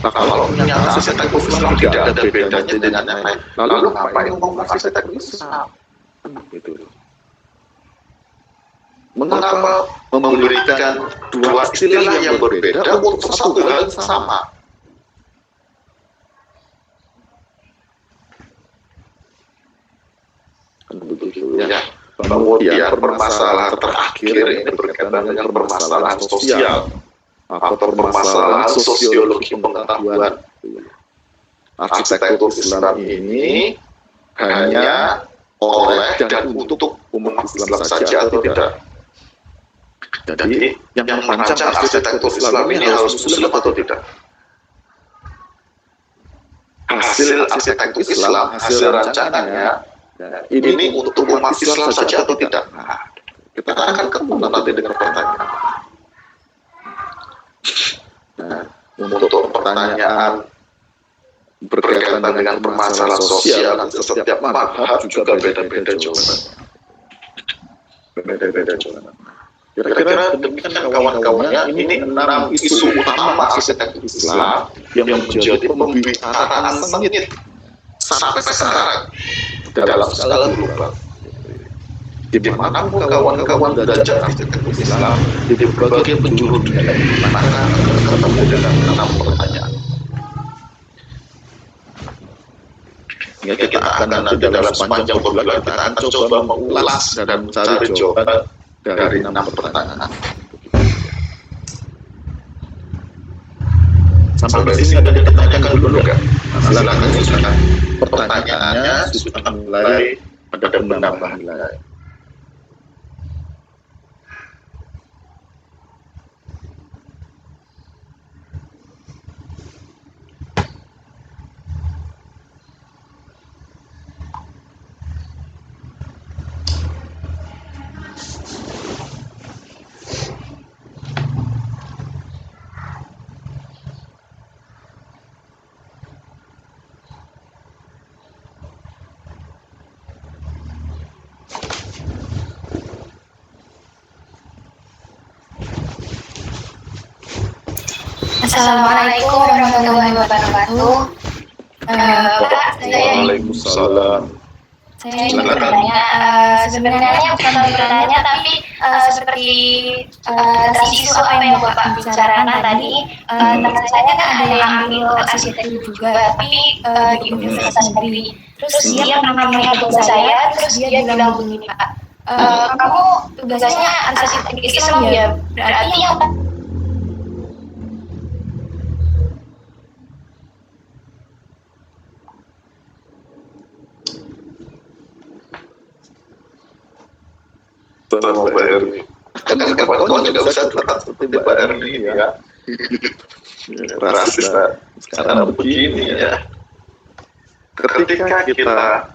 Nah, kalau ternyata arsitektur Islam tidak ada bedanya dengan yang lain, lalu ngapain ngomong arsitektur Islam? Gitu. Mengapa memberikan dua istilah yang berbeda untuk satu hal yang sama? Begitu ya. Kemudian permasalahan terakhir ini berkaitan dengan permasalahan sosial atau permasalahan sosiologi pengetahuan. Arsitektur Islam ini hanya oleh dan untuk umat Islam saja atau tidak? Jadi yang merancang arsitektur Islam ini harus Muslim atau tidak? Hasil arsitektur Islam, hasil rancangannya ini untuk umat Islam saja atau tidak? Nah, kita akan ketemu nanti dengan pertanyaan. Nah, untuk pertanyaan berkaitan dengan permasalahan sosial, setiap mazhab juga beda-beda jawaban. Beda-beda jawaban. Kira-kira demikian kawan-kawannya, ini 6 isu utama arsitektur Islam yang menjadi pembicaraan sengit sampai sekarang dalam skala global. Di mana kawan-kawan belajar arsitektur Islam di berbagai penjuru dunia, maka ketemu dengan 6 pertanyaan. Ya, kita akan nanti dalam sepanjang obrolan kita akan coba mengulas dan mencari jawaban dari 6 pertanyaan. Sampai di sini ada yang ditanyakan dulu kan? Silakan. Pertanyaannya sudah mulai ada penambahan nilai. Assalamualaikum warahmatullahi wabarakatuh. Pak, Waalaikumsalam. saya ingin bertanya, sebenarnya bukan bertanya tapi seperti tadi isu apa yang Bapak bicarakan tadi, teman saya kan ada yang ambil arsitektur juga, tapi di universitas sendiri. Terus dia pernah menghubung saya, terus dia bilang begini, Pak, kamu tugasnya arsitektur Islam ya, berarti yang Sama Mbak Erni. Kan kawan-kawan juga bisa curhat seperti Mbak Erni ya. Rasis sekarang begini ya. Ketika kita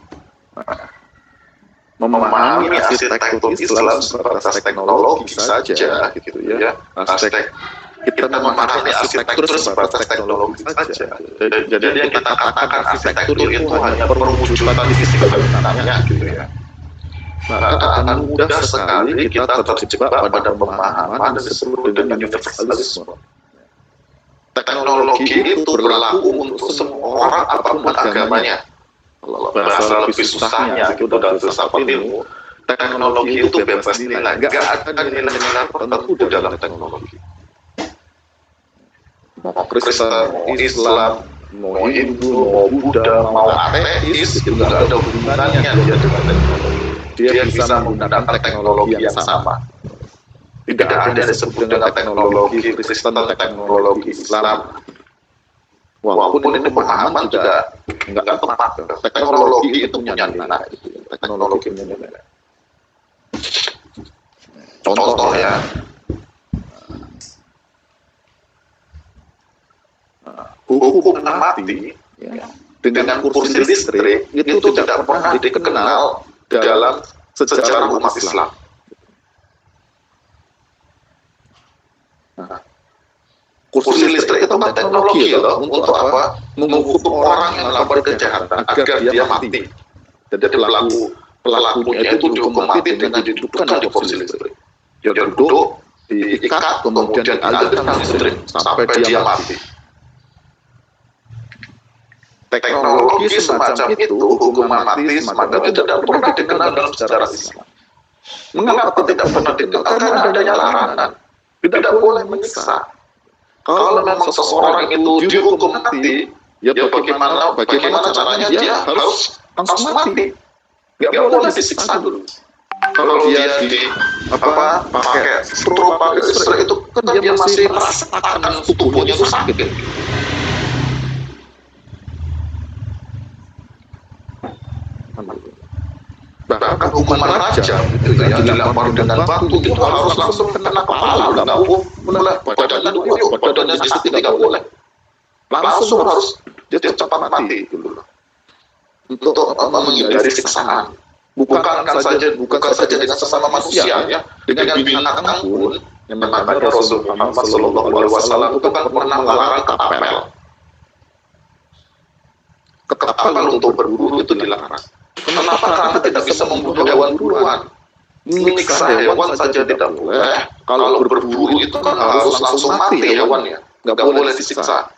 memahami arsitektur Islam sebatas teknologi saja gitu ya. Kita memahami arsitektur sebatas teknologi saja. Jadi yang kita katakan arsitektur itu hanya perwujudan fisik bangunannya gitu ya. Maka akan mudah sekali kita terjebak pada pemahaman yang disebut dengan universalisme. Teknologi itu berlaku untuk semua orang apapun agamanya. Bahasa lebih susahnya itu dalam filsafat ilmu, teknologi itu bebas nilai, nggak ada nilai-nilai tertentu dalam teknologi. Mau Kristen, Islam, mau Hindu, mau Buddha, mau ateis, itu nggak ada hubungannya dia dengan teknologi. Dia bisa menggunakan teknologi yang sama. Tidak ada yang disebut dengan teknologi Kristen, teknologi Islam. Walaupun ini pemahaman juga nggak tepat. Teknologi itu punya nilai. Teknologi punya nilai. Contoh ya. Hukuman mati ya, dengan kursi listrik itu tidak pernah dikenal dalam sejarah umat Islam. Nah, kursi listrik itu kan teknologi loh, untuk apa? Menghukum orang yang melakukan kejahatan agar dia mati. Jadi pelakunya itu dihukum mati dengan didudukkan di kursi listrik. Dia duduk, diikat, kemudian dialirkan listrik sampai dia mati. Teknologi semacam itu, hukuman mati semacam itu tidak pernah dikenal dalam sejarah Islam. Mengapa tidak pernah dikenal? Karena adanya larangan. Tidak boleh menyiksa. Kalau memang seseorang itu dihukum mati, ya bagaimana caranya dia harus langsung mati. Tidak boleh disiksa dulu. Kalau dia pakai stroke, pakai listrik itu kan dia masih merasakan tubuhnya itu sakit. Bahkan hukuman rajam itu yang dilempar dengan batu itu harus langsung kena kepala, nggak boleh badannya di situ tidak boleh, langsung harus dia cepat mati dulu untuk menghindari siksaan. Bukan saja dengan sesama manusia ya, dengan binatang pun. Yang makanya Rasul Muhammad SAW itu kan pernah melarang kapal untuk berburu itu dilarang. Kenapa? Karena tidak bisa membunuh hewan buruan. Menyiksa hewan saja tidak boleh. Kalau berburu itu kan harus langsung mati hewannya, nggak boleh disiksa.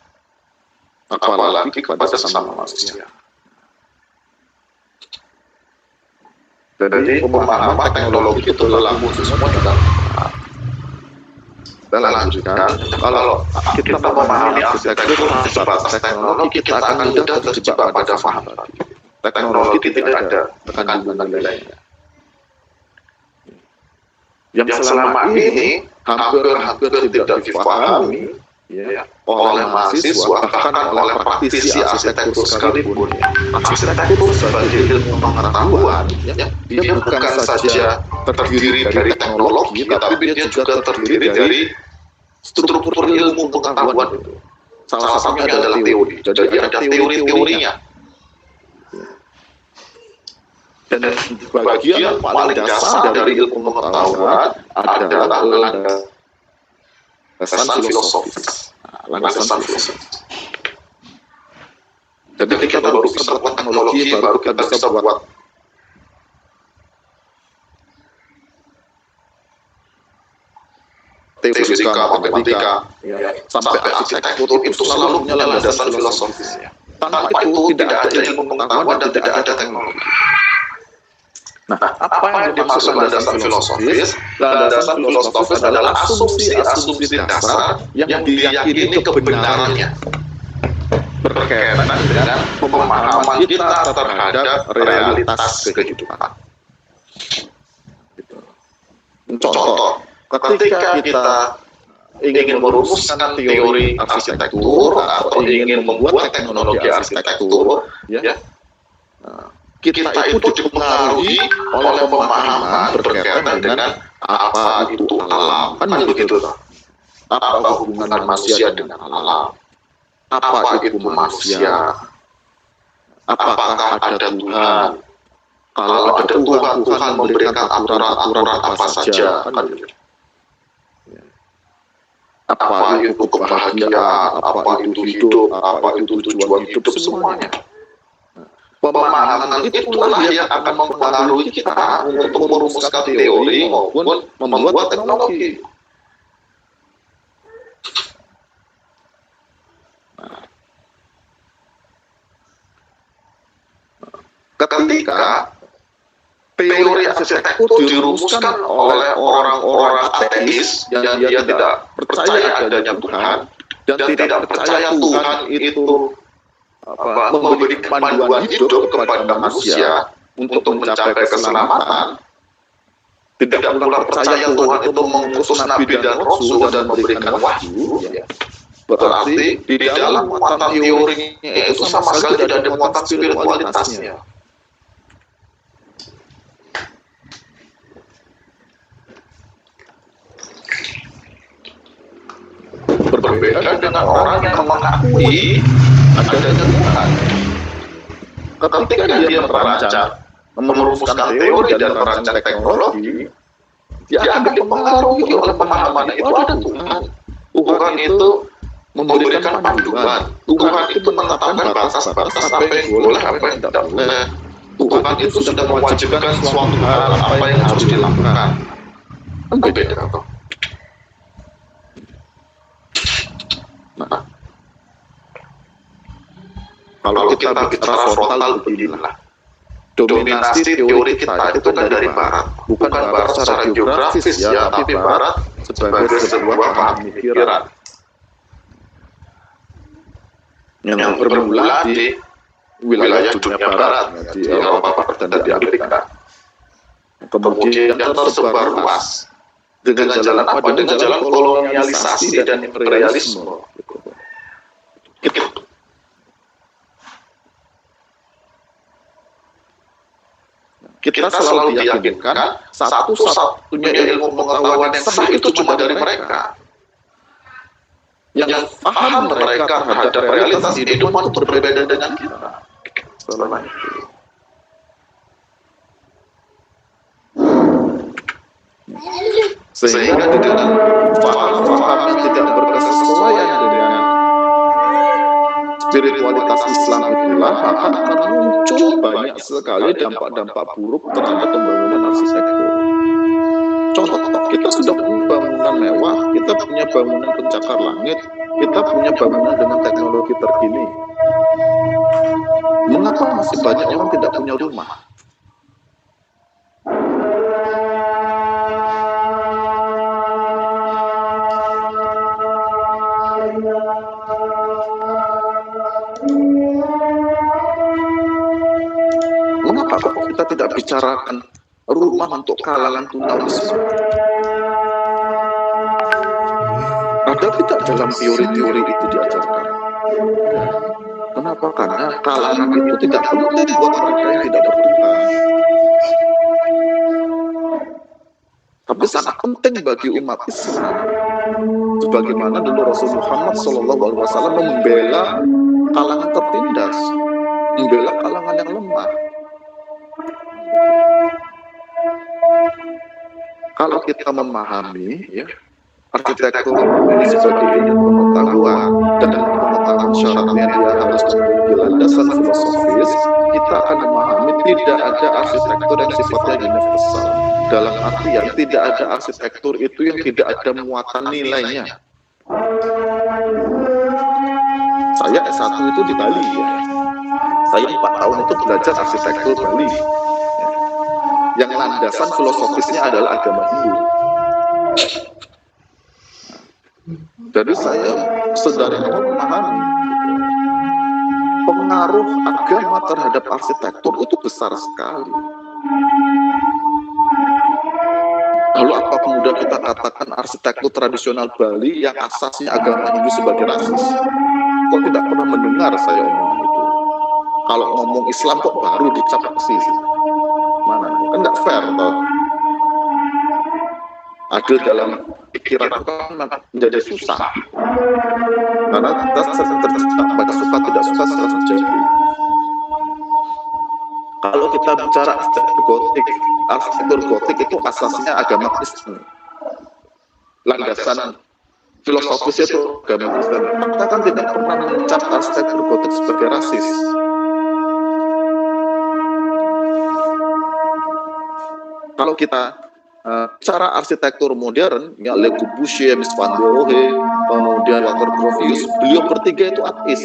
Apalagi kepada sesama manusia. Jadi pemahaman teknologi itu berlaku semua juga. Kita lanjutkan. Kalau kita memahami arsitektur sebatas teknologi, kita akan mudah terjebak pada faham. Teknologi tidak ada kandungan nilainya. Yang selama ini hampir tidak dipahami ya, oleh mahasiswa, bahkan oleh praktisi arsitektur sekalipun. Arsitektur sebagai ilmu pengetahuan, ya, dia bukan saja terdiri dari teknologi, tapi dia juga terdiri dari struktur ilmu pengetahuan itu. Salah satunya adalah teori. Jadi ada teori-teorinya. Dan bagian paling dasar dari ilmu pengetahuan adalah landasan filosofis. Jadi kita baru bisa buat teknologi, baru kita bisa buat fisika, matematika, sampai arsitektur itu selalu punya landasan filosofis. Tanpa itu tidak ada ilmu pengetahuan dan tidak ada teknologi. Nah, apa yang dimaksud landasan filosofis? Landasan filosofis adalah asumsi dasar yang diyakini kebenarannya berkaitan dengan pemahaman kita terhadap realitas kehidupan. Contoh, ketika kita ingin merumuskan teori arsitektur atau ingin membuat teknologi arsitektur, ya, kita itu dipengaruhi oleh pemahaman berkaitan dengan apa itu alam, kan begitu toh. Apa hubungan manusia dengan alam? Apa itu manusia? Apakah ada Tuhan? Kalau ada Tuhan, Tuhan memberikan aturan-aturan apa saja, kan begitu. Apa itu kebahagiaan? Apa itu hidup? Apa itu tujuan hidup? Semuanya. Pemahaman itulah yang akan mempengaruhi kita untuk merumuskan teori maupun membuat teknologi. Ketika teori arsitektur dirumuskan oleh orang-orang ateis yang dia tidak percaya adanya Tuhan dan tidak percaya Tuhan itu memberi panduan hidup kepada manusia untuk mencapai keselamatan, tidak pula percaya Tuhan itu mengutus nabi dan rasul dan memberikan wahyu, ya, Berarti di dalam muatan teorinya itu sama sekali tidak ada muatan spiritualitasnya. Berbeda dengan orang yang mengakui adanya Tuhan. Ketika dia merancang, merumuskan teori dan merancang teknologi, dia akan dipengaruhi oleh pemahaman itu ada Tuhan. Tuhan itu memberikan panduan. Tuhan itu menetapkan batas-batas apa yang boleh, apa yang tidak boleh. Tuhan itu sudah mewajibkan suatu hal apa yang harus dilakukan. Kan beda toh. Nah, kalau kita bicara frontal beginilah, dominasi teori kita itu kan dari barat, bukan barat secara geografis ya, tapi barat sebagai sebuah pemikiran yang bermula di wilayah dunia barat, di Eropa dan di Amerika. Kemudian tersebar luas dengan jalan apa? Dengan jalan kolonialisasi dan imperialisme. Kita selalu diyakinkan satu-satunya ilmu pengetahuan yang sah itu cuma dari mereka. Yang paham mereka terhadap realitas kehidupan itu berbeda dengan kita. Selama itu. Sehingga dengan paham yang tidak berkesesuaian dengan spiritualitas Islam itulah akan muncul banyak sekali dampak-dampak buruk terhadap pembangunan arsitektur. Contoh, kita sudah punya bangunan mewah, kita punya bangunan pencakar langit, kita punya bangunan dengan teknologi terkini. Mengapa masih banyak orang tidak punya rumah? Mengapa kita tidak bicarakan rumah untuk kalangan tunawisma? Ada tidak dalam teori-teori itu diajarkan? Kenapa? Karena kalangan itu tidak penting buat mereka yang tidak bertuhan. Tapi sangat penting bagi umat Islam. Sebagaimana dulu Rasul Muhammad SAW membela kalangan tertindas, membela kalangan yang lemah. Kalau kita memahami ya, arsitektur ini sebagai ilmu pengetahuan dan dengan pengetahuan syaratnya dia harus memiliki landasan filosofis, kita akan memahami tidak ada arsitektur yang sifatnya universal. Dalam artian tidak ada arsitektur itu yang tidak ada muatan nilainya. Saya S1 itu di Bali ya. Saya 4 tahun itu belajar arsitektur Bali. Yang landasan filosofisnya adalah agama Hindu. Jadi saya sedari awal memahami pengaruh agama terhadap arsitektur itu besar sekali. Lalu apa kemudian kita katakan arsitektur tradisional Bali yang asasnya agama Hindu sebagai rasis? Kok tidak pernah mendengar saya omong itu? Kalau ngomong Islam kok baru dicap rasis? Mana? Kan nggak fair toh. Adil dalam pikiran itu kan menjadi susah. Karena kita terjebak pada suka tidak suka secara terjadi. Kalau kita bicara arsitektur gotik itu asasnya agama Kristen. Landasan filosofisnya itu agama Kristen. Kita kan tidak pernah mencap arsitektur gotik sebagai rasis. Kalau kita cara arsitektur modern, ya Le Corbusier, Mies van der Rohe, kemudian Walter Gropius, beliau bertiga itu ateis,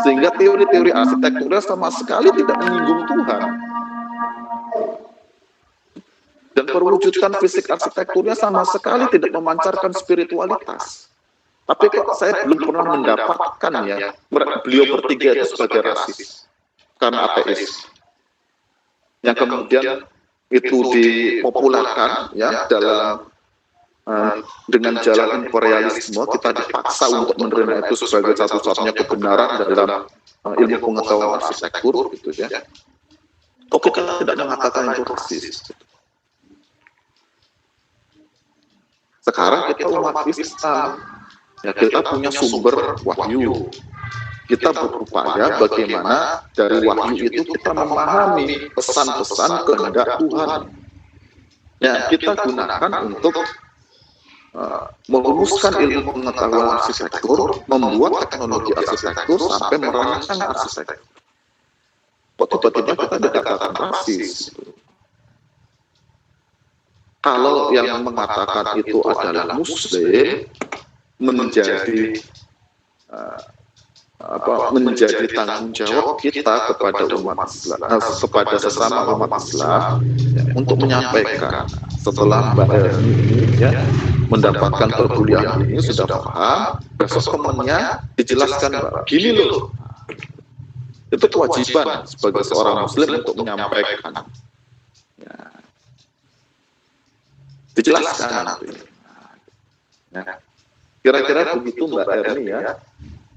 sehingga teori-teori arsitekturnya sama sekali tidak menyinggung Tuhan. Dan perwujudan fisik arsitekturnya sama sekali tidak memancarkan spiritualitas. Tapi kok saya belum pernah mendapatkan ya beliau bertiga itu sebagai rasis karena ateis. Yang kemudian itu dipopulerkan ya dalam dengan jalan imperialisme kita dipaksa untuk menerima itu sebagai satu-satunya kebenaran dalam ilmu pengetahuan arsitektur gitu ya. Kok kita tidak mengatakan itu rasis? Sekarang kita umat Islam, ya kita punya sumber wahyu. Kita berupaya bagaimana dari wahyu itu kita memahami pesan-pesan kehendak Tuhan. Ya, kita gunakan untuk merumuskan ilmu pengetahuan arsitektur, membuat teknologi arsitektur sampai merancang arsitektur. Kok tiba-tiba kita dikatakan rasis? Kalau yang mengatakan itu adalah Muslim, menjadi menjadi tanggung jawab kita kepada umat Islam, kepada sesama umat Islam, ya, untuk menyampaikan setelah Mbak Erni ini ya mendapatkan perkuliahan ini sudah paham, besok temannya dijelaskan Mbak, gini loh, itu kewajiban sebagai seorang Muslim untuk menyampaikan, ya, dijelaskan nanti. Ya. Kira-kira begitu Mbak Erni ya.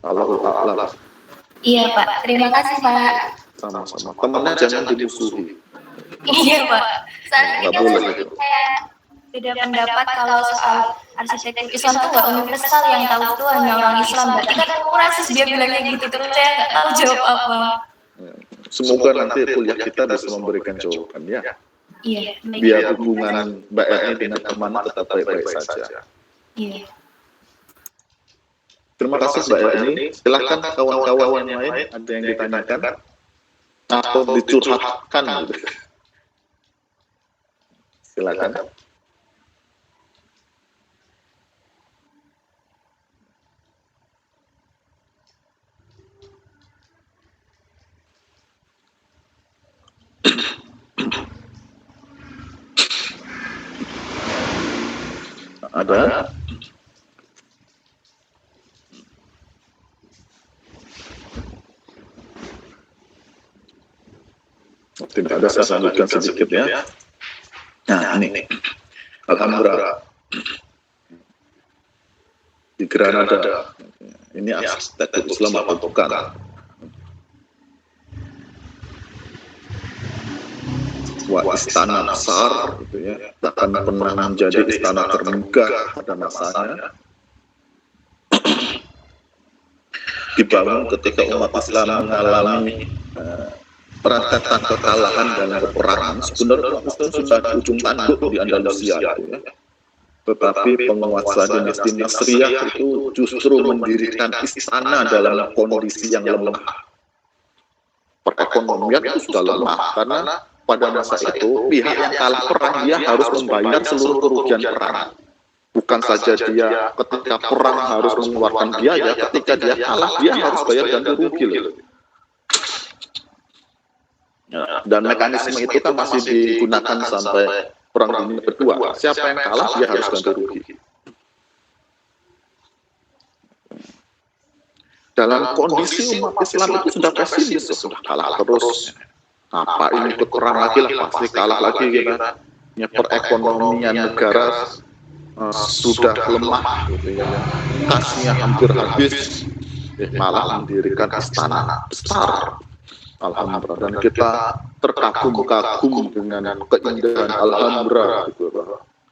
Allahu a'lam. Iya Pak, terima kasih Pak. Sama-sama. Temannya jangan dimusuhi. Iya Pak. Soalnya Nggak kita boleh sendiri gitu. kayak beda pendapat kalau soal arsitektur Islam tuh nggak universal, yang tahu tuh hanya orang Islam. Berarti kan kamu rasis, dia bilangnya gitu, terus saya nggak tahu jawab apa. Semoga nanti kuliah kita bisa memberikan jawaban ya. Iya. Biar hubungan Mbak Erni dengan teman tetap baik-baik saja. Iya. Terima kasih Mbak Erni. Silakan kawan-kawan yang lain ada yang ditanyakan atau dicurhatkan gitu. Silakan. Ada? Tidak ada, saya lanjutkan sedikit ya. Nah ini, Alhambra di Granada, ini arsitektur Islam apa bukan? Wah, istana besar, gitu ya, bahkan pernah menjadi istana termegah pada masanya. Dibangun ketika umat Islam mengalami rentetan kekalahan dalam peperangan. Sebenarnya Islam sudah di ujung tanduk di Andalusia itu ya. Tetapi penguasa dinasti Nasriyah itu justru mendirikan istana dalam kondisi yang lemah. Perekonomian itu sudah lemah karena pada masa itu pihak yang kalah perang dia harus membayar seluruh kerugian perang. Bukan saja dia ketika perang harus mengeluarkan biaya, ketika dia kalah dia harus bayar ganti rugi loh. Ya, dan mekanisme itu kan masih digunakan sampai Perang Dunia Kedua. Siapa yang kalah dia harus ganti rugi. Dalam kondisi umat Islam itu sudah pesimis, sudah kalah terus. Apa ini ikut perang lagi lah, pasti kalah lagi kita. Ya, perekonomian negara sudah lemah, gitu ya. Kasnya hampir habis, malah mendirikan istana besar. Alhambra, dan kita terkagum-kagum dengan keindahan Alhambra gitu.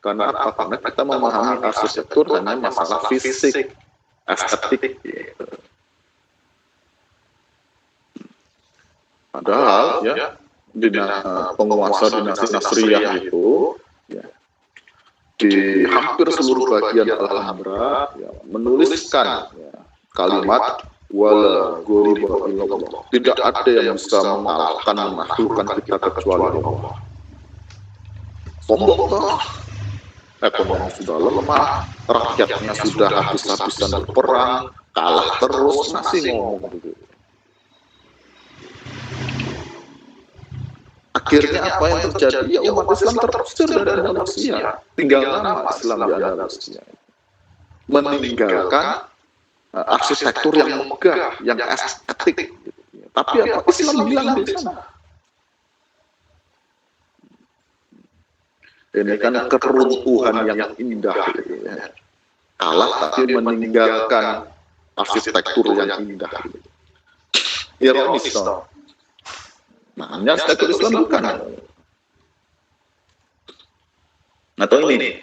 Karena apa? Karena kita memahami arsitektur hanya masalah fisik, estetik gitu. Padahal ya penguasa dinasti Nasriyah itu ya, di hampir seluruh bagian Alhambra ya, menuliskan ya, kalimat wala ghoriba illallah. Tidak ada yang bisa mengalahkan, menaklukkan kita kecuali Allah. Sombong, ekonomi sudah lemah, rakyatnya sudah habis-habisan berperang, kalah terus, masih ngomong begitu. Akhirnya apa yang terjadi? Ya umat Islam terusir dari Andalusia. Tinggal nama Islam di Andalusia. Meninggalkan arsitektur yang megah, yang estetik. Tapi apa Islam bilang di sana? Ini kan keruntuhan yang indah, gitu ya. Kalah tapi meninggalkan arsitektur yang indah. Gitu. Ironis toh. Nah, ini arsitektur Islam bukan. Atau ini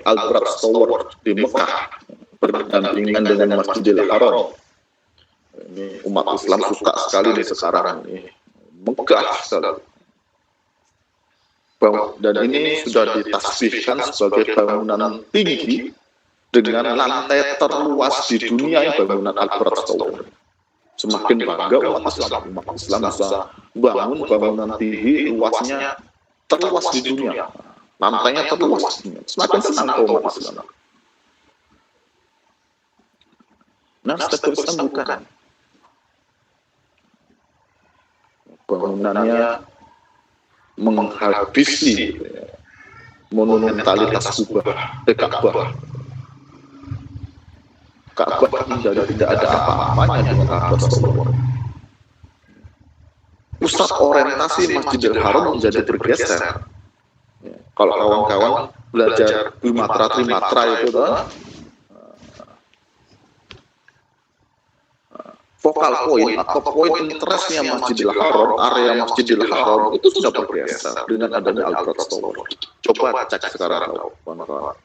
Al-Buraq Tower di Mekah berdampingan dengan Masjidil Haram. Ini umat Islam suka sekali nih sekarang ini, megah sekali. Dan ini sudah ditasbihkan sebagai bangunan tinggi dengan lantai terluas di dunia yang bangunan Al-Buraq Tower. Semakin bangga umat Islam bisa bangun bangunan tinggi luasnya terluas di dunia. Lantainya terluas, semakin senang umat Islam. Nah, arsitektur Islam bukan. Bangunannya menghabisi monumentalitas Ka'bah. Ka'bah menjadi tidak ada apa-apanya dengan Al-Buraq. Pusat orientasi Masjidil Haram menjadi bergeser. Kalau kawan-kawan belajar Trimatra itu vokal point atau point interestnya Masjidil Haram, area Masjidil Haram itu sudah bergeser dengan adanya Al-Buraq Tower. Coba cek sekarang kawan-kawan.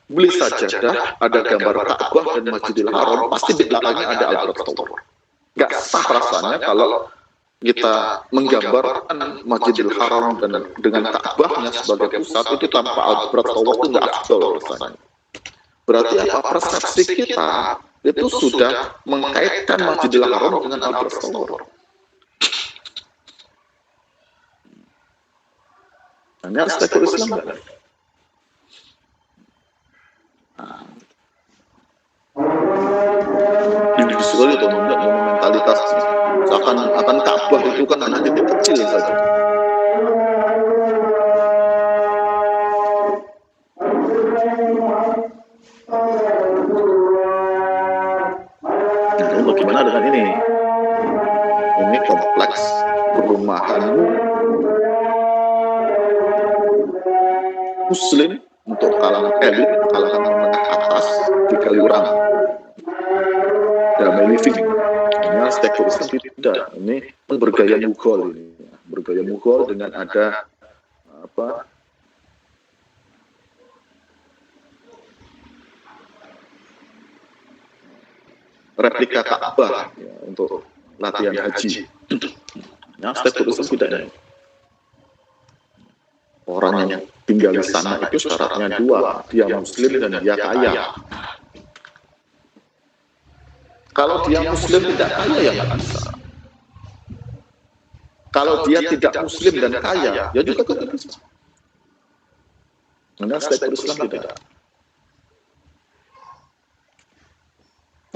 Beli sajadah, ada gambar Ka'bah dan Masjidil Haram, pasti di belakangnya ada Al-Buraq Tower. Gak sah rasanya kalau kita menggambarkan Masjidil Haram dan dengan Ka'bahnya sebagai pusat itu tanpa Al-Buraq Tower itu nggak afdol rasanya. Berarti apa? Persepsi kita itu sudah mengkaitkan Masjidil Haram dengan Al-Buraq Tower. Ini arsitektur Islam nggak? Ini sekali itu monumentalitas. Akan Ka'bah itu kan hanya titik kecil saja. Nah, bagaimana dengan ini? Ini kompleks perumahan Muslim untuk kalangan elit, kalangan menengah atas di Kaliurang. Damai living. Ini arsitektur Islam tidak. Ini bergaya Mughal ini. Bergaya Mughal dengan ada apa? Replika Ka'bah ya, untuk latihan haji. Nah, arsitektur Islam tidak. Orang yang tinggal di sana itu syaratnya dua, dia Muslim dan dia kaya. Kalau dia Muslim tidak kaya ya nggak bisa. Kalau dia tidak Muslim dan kaya, ya juga tidak bisa. Karena arsitektur Islam tidak.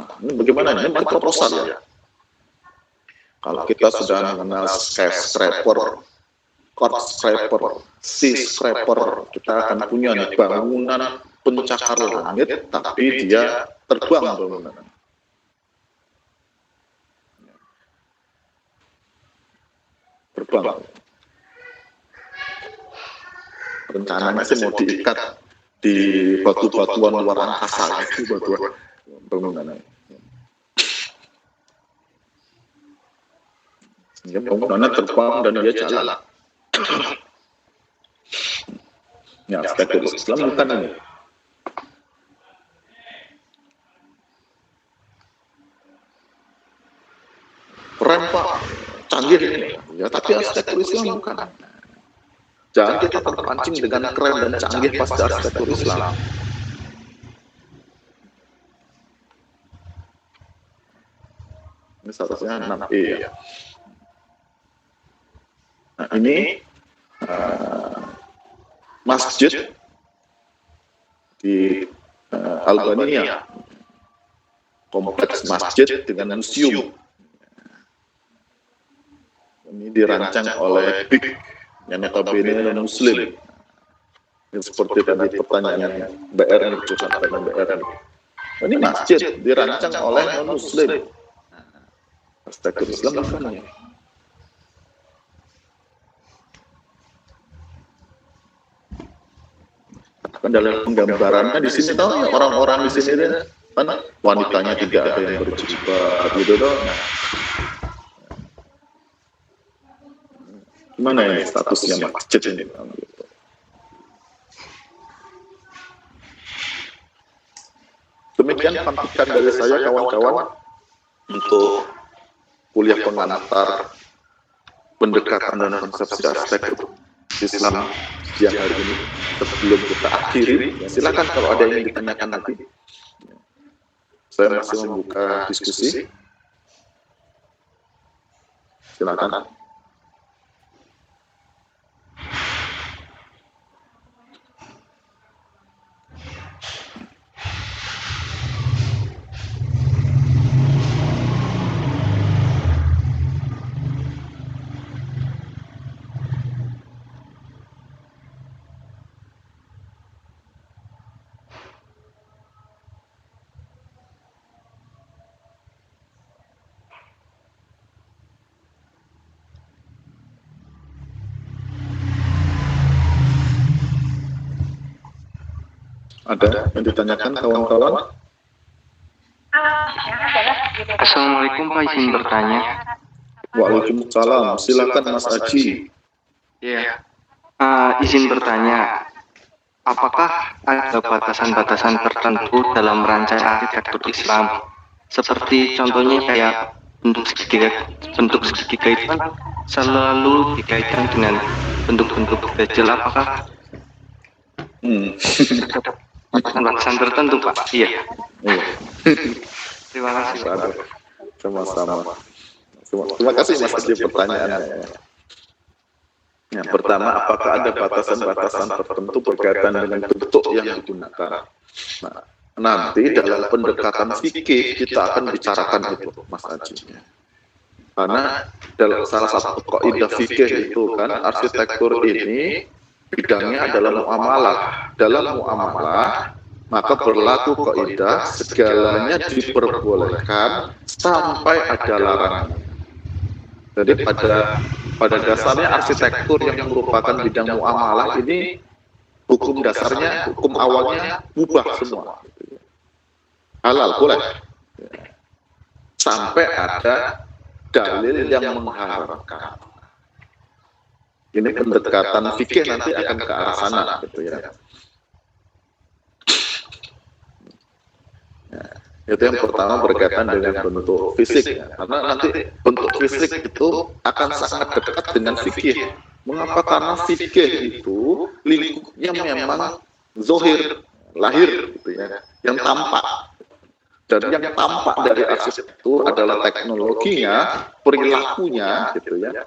Nah, ini bagaimana? Ini proposal ya. Kalau kita sudah mengenal skyscraper, skyscraper, kita akan punya nih bangunan pencakar langit, tapi dia terbang bangunan. Terbang. Rencananya sih mau diikat di batu-batuan luar angkasa itu batuan bangunan. Ya, bangunannya terbang dan dia jalan. Ya, arsitektur Islam bukan ini. Keren Pak, canggih ini. Ya, tapi arsitektur Islam bukan. Jangan kita terpancing dengan keren dan canggih pasti arsitektur Islam. Ini seharusnya 6E ya. Nah, ini masjid di Albania, kompleks masjid dengan museum. Ini dirancang oleh BIK yang notabene Muslim. Yang seperti tadi pertanyaan BRN, curhatan BRN. Ini masjid dirancang oleh non-Muslim. Arsitektur Islam bukan ya. Kan dalam penggambarannya di sini tahu ya orang-orang di sini kan wanitanya tidak ada yang berjilbab gitu dong. Gimana ini statusnya masjid ini? Gitu. Demikian pantikan dari saya kawan-kawan untuk kuliah pengantar pendekatan dan konsepsi aspek Islam siang hari ini. Sebelum kita akhiri, ya silakan kalau ada yang ditanyakan nanti. Saya masih membuka diskusi. Silakan. Ada yang ditanyakan kawan-kawan? Assalamualaikum Pak, izin bertanya. Waalaikumsalam. Silakan Mas Aji. Ya. Izin bertanya, apakah ada batasan-batasan tertentu dalam merancang arsitektur Islam? Seperti contohnya kayak bentuk segitiga itu kan selalu dikaitkan dengan bentuk-bentuk dajjal. Apakah batasan tertentu Pak? Iya. Terima kasih. Sama-sama. Terima kasih Mas Aji pertanyaannya. Yang pertama, apakah ada batasan-batasan tertentu berkaitan dengan bentuk yang digunakan? Nah, nanti dalam pendekatan fikih kita akan bicarakan itu, Mas Aji. Karena dalam salah satu kaidah fikih itu kan arsitektur ini bidangnya adalah muamalah. Dalam muamalah maka berlaku kaidah segalanya diperbolehkan sampai ada larangan. Jadi pada dasarnya arsitektur yang merupakan bidang muamalah ini hukum dasarnya, hukum awalnya mubah semua. Halal boleh. Sampai ada dalil yang mengharamkan. Ini pendekatan fikih nanti akan ke arah sana gitu ya. Itu yang pertama berkaitan dengan bentuk fisik ya. Karena nanti bentuk fisik itu akan sangat dekat dengan fikih. Mengapa? Karena fikih itu lingkupnya memang zohir, lahir gitu ya, yang tampak. Dan yang tampak dari arsitektur itu adalah teknologinya, perilakunya gitu ya.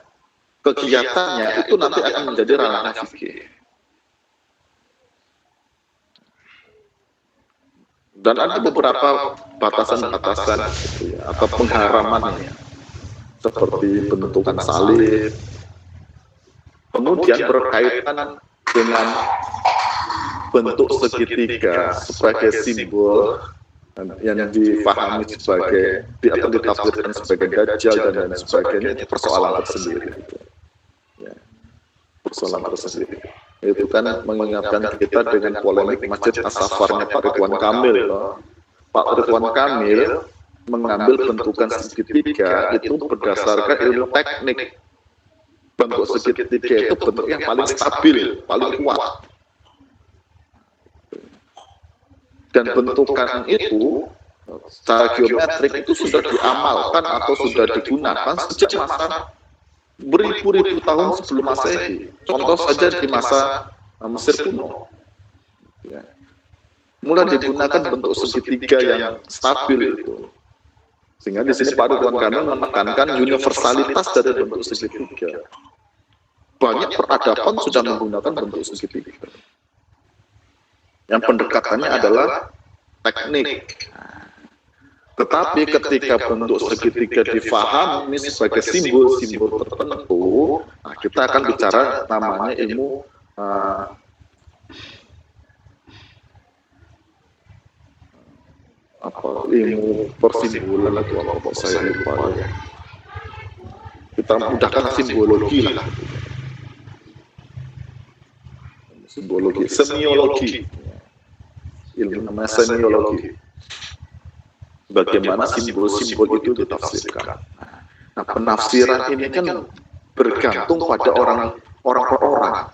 Kegiatannya itu nanti akan menjadi ranah fikih. Dan ada beberapa batasan-batasan gitu ya, atau pengharamannya, seperti bentukan salib, kemudian berkaitan dengan bentuk segitiga sebagai simbol yang dipahami sebagai atau ditafsirkan sebagai dajjal dan lain sebagainya, itu persoalan tersendiri. Gitu. Ya, persoalan tersendiri. Itu kan mengingatkan kita dengan polemik Masjid As-Safarnya Pak Ridwan Kamil. Pak Ridwan Kamil mengambil bentukan segitiga itu berdasarkan ilmu teknik. Bentuk segitiga itu bentuk yang paling stabil, paling kuat. Dan bentukan itu secara geometrik itu sudah diamalkan atau sudah digunakan sejak masa beribu-ribu tahun sebelum Masehi. Contoh saja di masa Mesir kuno. Ya. Mulai digunakan bentuk segitiga yang stabil itu. Sehingga di sini Pak Ridwan Kamil menekankan universalitas dari bentuk segitiga. Banyak peradaban sudah menggunakan bentuk segitiga. Yang pendekatannya adalah teknik. Tetapi ketika bentuk segitiga difahami sebagai simbol-simbol tertentu, nah kita akan bicara namanya ilmu ilmu persimbolan atau apa saya lupa ya. Kita mudahkan simbologi lah. Simbologi, semiologi. ilmu namanya semiologi. Bagaimana simbol-simbol itu ditafsirkan. Nah, penafsiran ini kan bergantung pada orang per orang,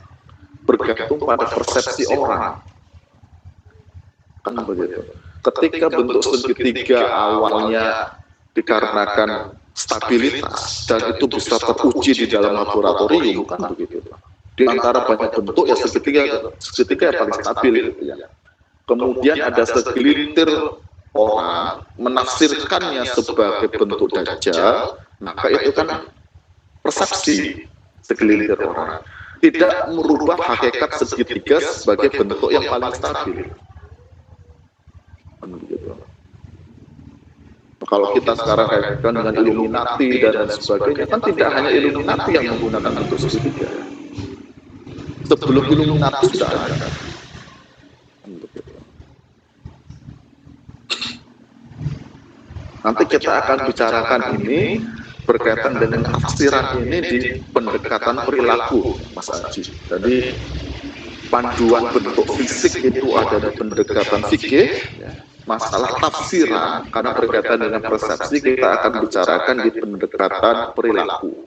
bergantung pada persepsi orang. Kan begitu. Ketika bentuk segitiga awalnya dikarenakan stabilitas dan itu bisa teruji di dalam laboratorium, kan begitu. Di antara banyak bentuk ya segitiga yang paling stabil gitu ya. Kemudian ada segelintir orang menafsirkannya sebagai bentuk dajjal, maka itu kan persepsi segelintir orang, tidak merubah hakikat segitiga sebagai bentuk yang paling stabil. Begitu. Kalau kita sekarang kaitkan dengan Illuminati dan lain sebagainya, kan tidak hanya Illuminati yang menggunakan bentuk segitiga. Sebelum Illuminati sudah ada. Nanti kita akan bicarakan ini berkaitan dengan tafsiran ini di pendekatan perilaku, Mas Aji. Jadi panduan bentuk fisik itu ada di pendekatan fikih, masalah tafsiran karena berkaitan dengan persepsi kita akan bicarakan di pendekatan perilaku.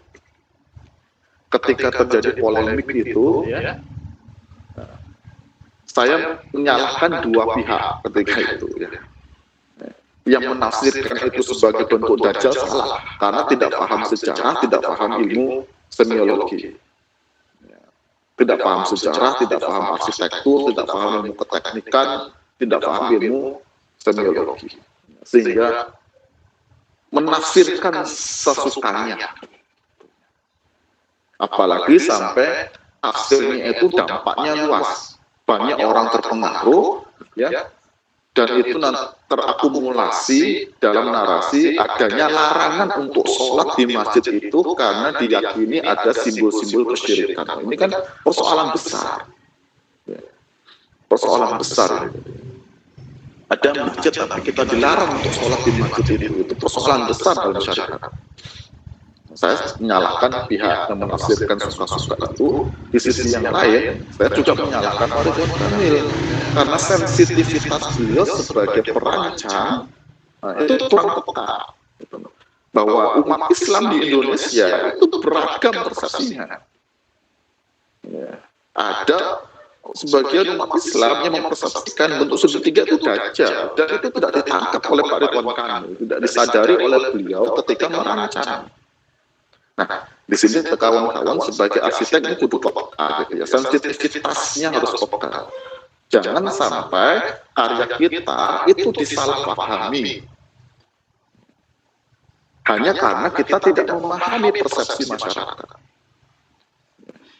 Ketika terjadi polemik itu, saya menyalahkan dua pihak ketika itu ya. Yang menafsirkan itu sebagai bentuk dajjal salah karena tidak paham sejarah, tidak paham ilmu semiologi, tidak paham sejarah, tidak paham arsitektur, tidak paham ilmu keteknikan, tidak paham ilmu semiologi, sehingga menafsirkan sesukanya, apalagi sampai tafsirnya itu dampaknya luas, banyak orang terpengaruh ya. Dan itu terakumulasi dalam narasi adanya larangan untuk sholat di masjid itu karena diyakini ada simbol-simbol kesyirikan. Ini kan persoalan besar. Persoalan besar. Ada masjid tapi kita dilarang untuk sholat di masjid itu persoalan besar dalam syariat. Saya menyalahkan pihak yang menafsirkan suka-suka itu. Di sisi yang lain, saya juga menyalahkan Ridwan Kamil karena sensitivitas beliau sebagai perancang itu kurang peka. Bahwa umat Islam di Indonesia itu beragam persepsinya. Ya. Ada sebagian umat Islam yang mempersepsikan bentuk segitiga itu dajjal dan itu tidak ditangkap oleh Pak Ridwan Kamil, tidak disadari oleh beliau ketika merancang. Nah, di sini kawan-kawan sebagai arsitek ini kudu peka gitu ya. Sensitivitasnya harus peka. Jangan sampai karya kita itu disalahpahami. Hanya karena kita tidak memahami persepsi masyarakat.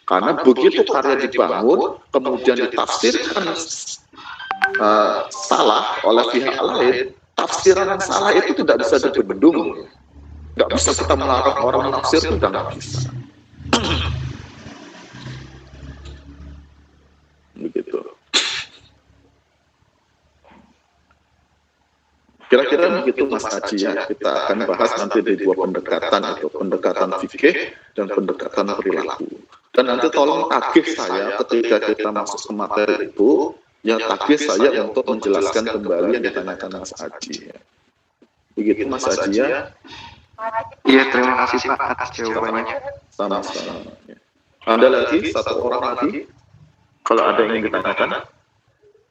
Karena begitu karya dibangun, kemudian ditafsirkan salah oleh pihak lain, tafsiran yang salah itu tidak bisa dibendung. Nggak bisa kita melarang orang menafsir itu, udah nggak bisa. Begitu. Kira-kira begitu Mas Haji ya. Kita akan bahas nanti di dua pendekatan itu, pendekatan fikih dan pendekatan perilaku. Dan nanti tolong tagih saya ketika kita masuk ke materi itu, ya tagih saya untuk menjelaskan kembali yang ditanyakan Mas Haji. Begitu Mas Haji ya. Iya, terima kasih Pak atas jawabannya. Sama-sama. Ada lagi satu orang lagi, kalau ada yang ingin ditanyakan,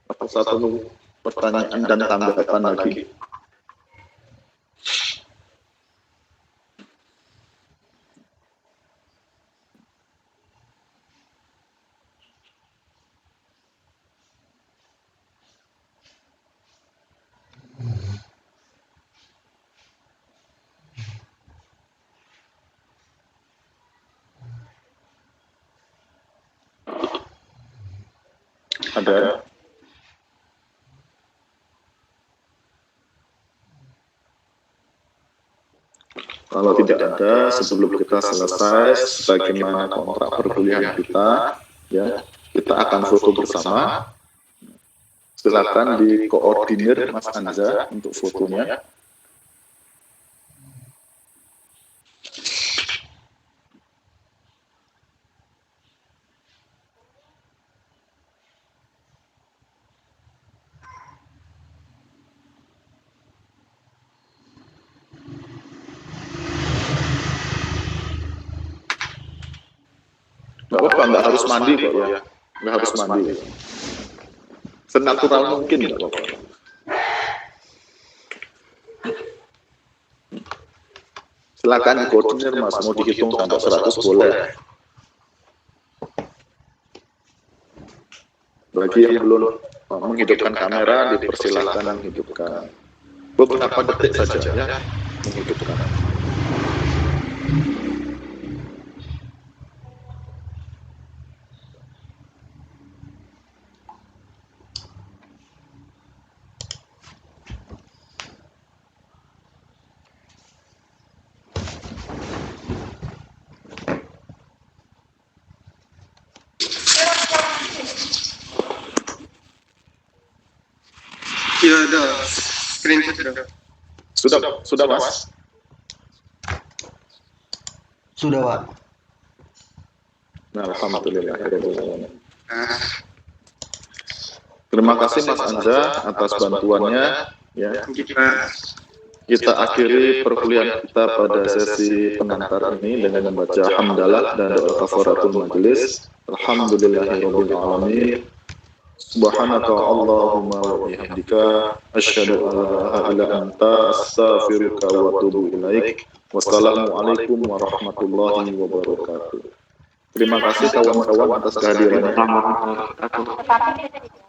atau satu pertanyaan dan tanggapan lagi. Ada. Kalau tidak ada, sebelum kita selesai, sebagaimana kontrak perkuliahan kita, ya, kita akan foto bersama. Silakan dikoordinir Mas Anza untuk fotonya. Nggak apa-apa, nggak harus mandi kok ya. Nggak harus mandi. Senatural mungkin nggak apa-apa. Silakan dikoordinir Mas, mau dihitung sampai 100 boleh. Bagi yang belum menghidupkan kamera, dipersilakan menghidupkan. Beberapa detik saja ya, menghidupkan. Iya, ada screenshot udah. Sudah Mas? Sudah, Pak. Nah, alhamdulillah. Terima kasih Mas Anza atas bantuannya. Ya. Kita akhiri perkuliahan kita pada sesi pengantar ini dengan membaca hamdalah dan doa kafaratul majelis. Alhamdulillahirabbil alamin. Subhanaka Allahumma wa bihamdika asyhadu an la ilaha illa anta astaghfiruka wa atubu ilaik. Wassalamualaikum warahmatullahi wabarakatuh. Terima kasih kawan-kawan atas kehadirannya. Warahmatullahi wabarakatuh.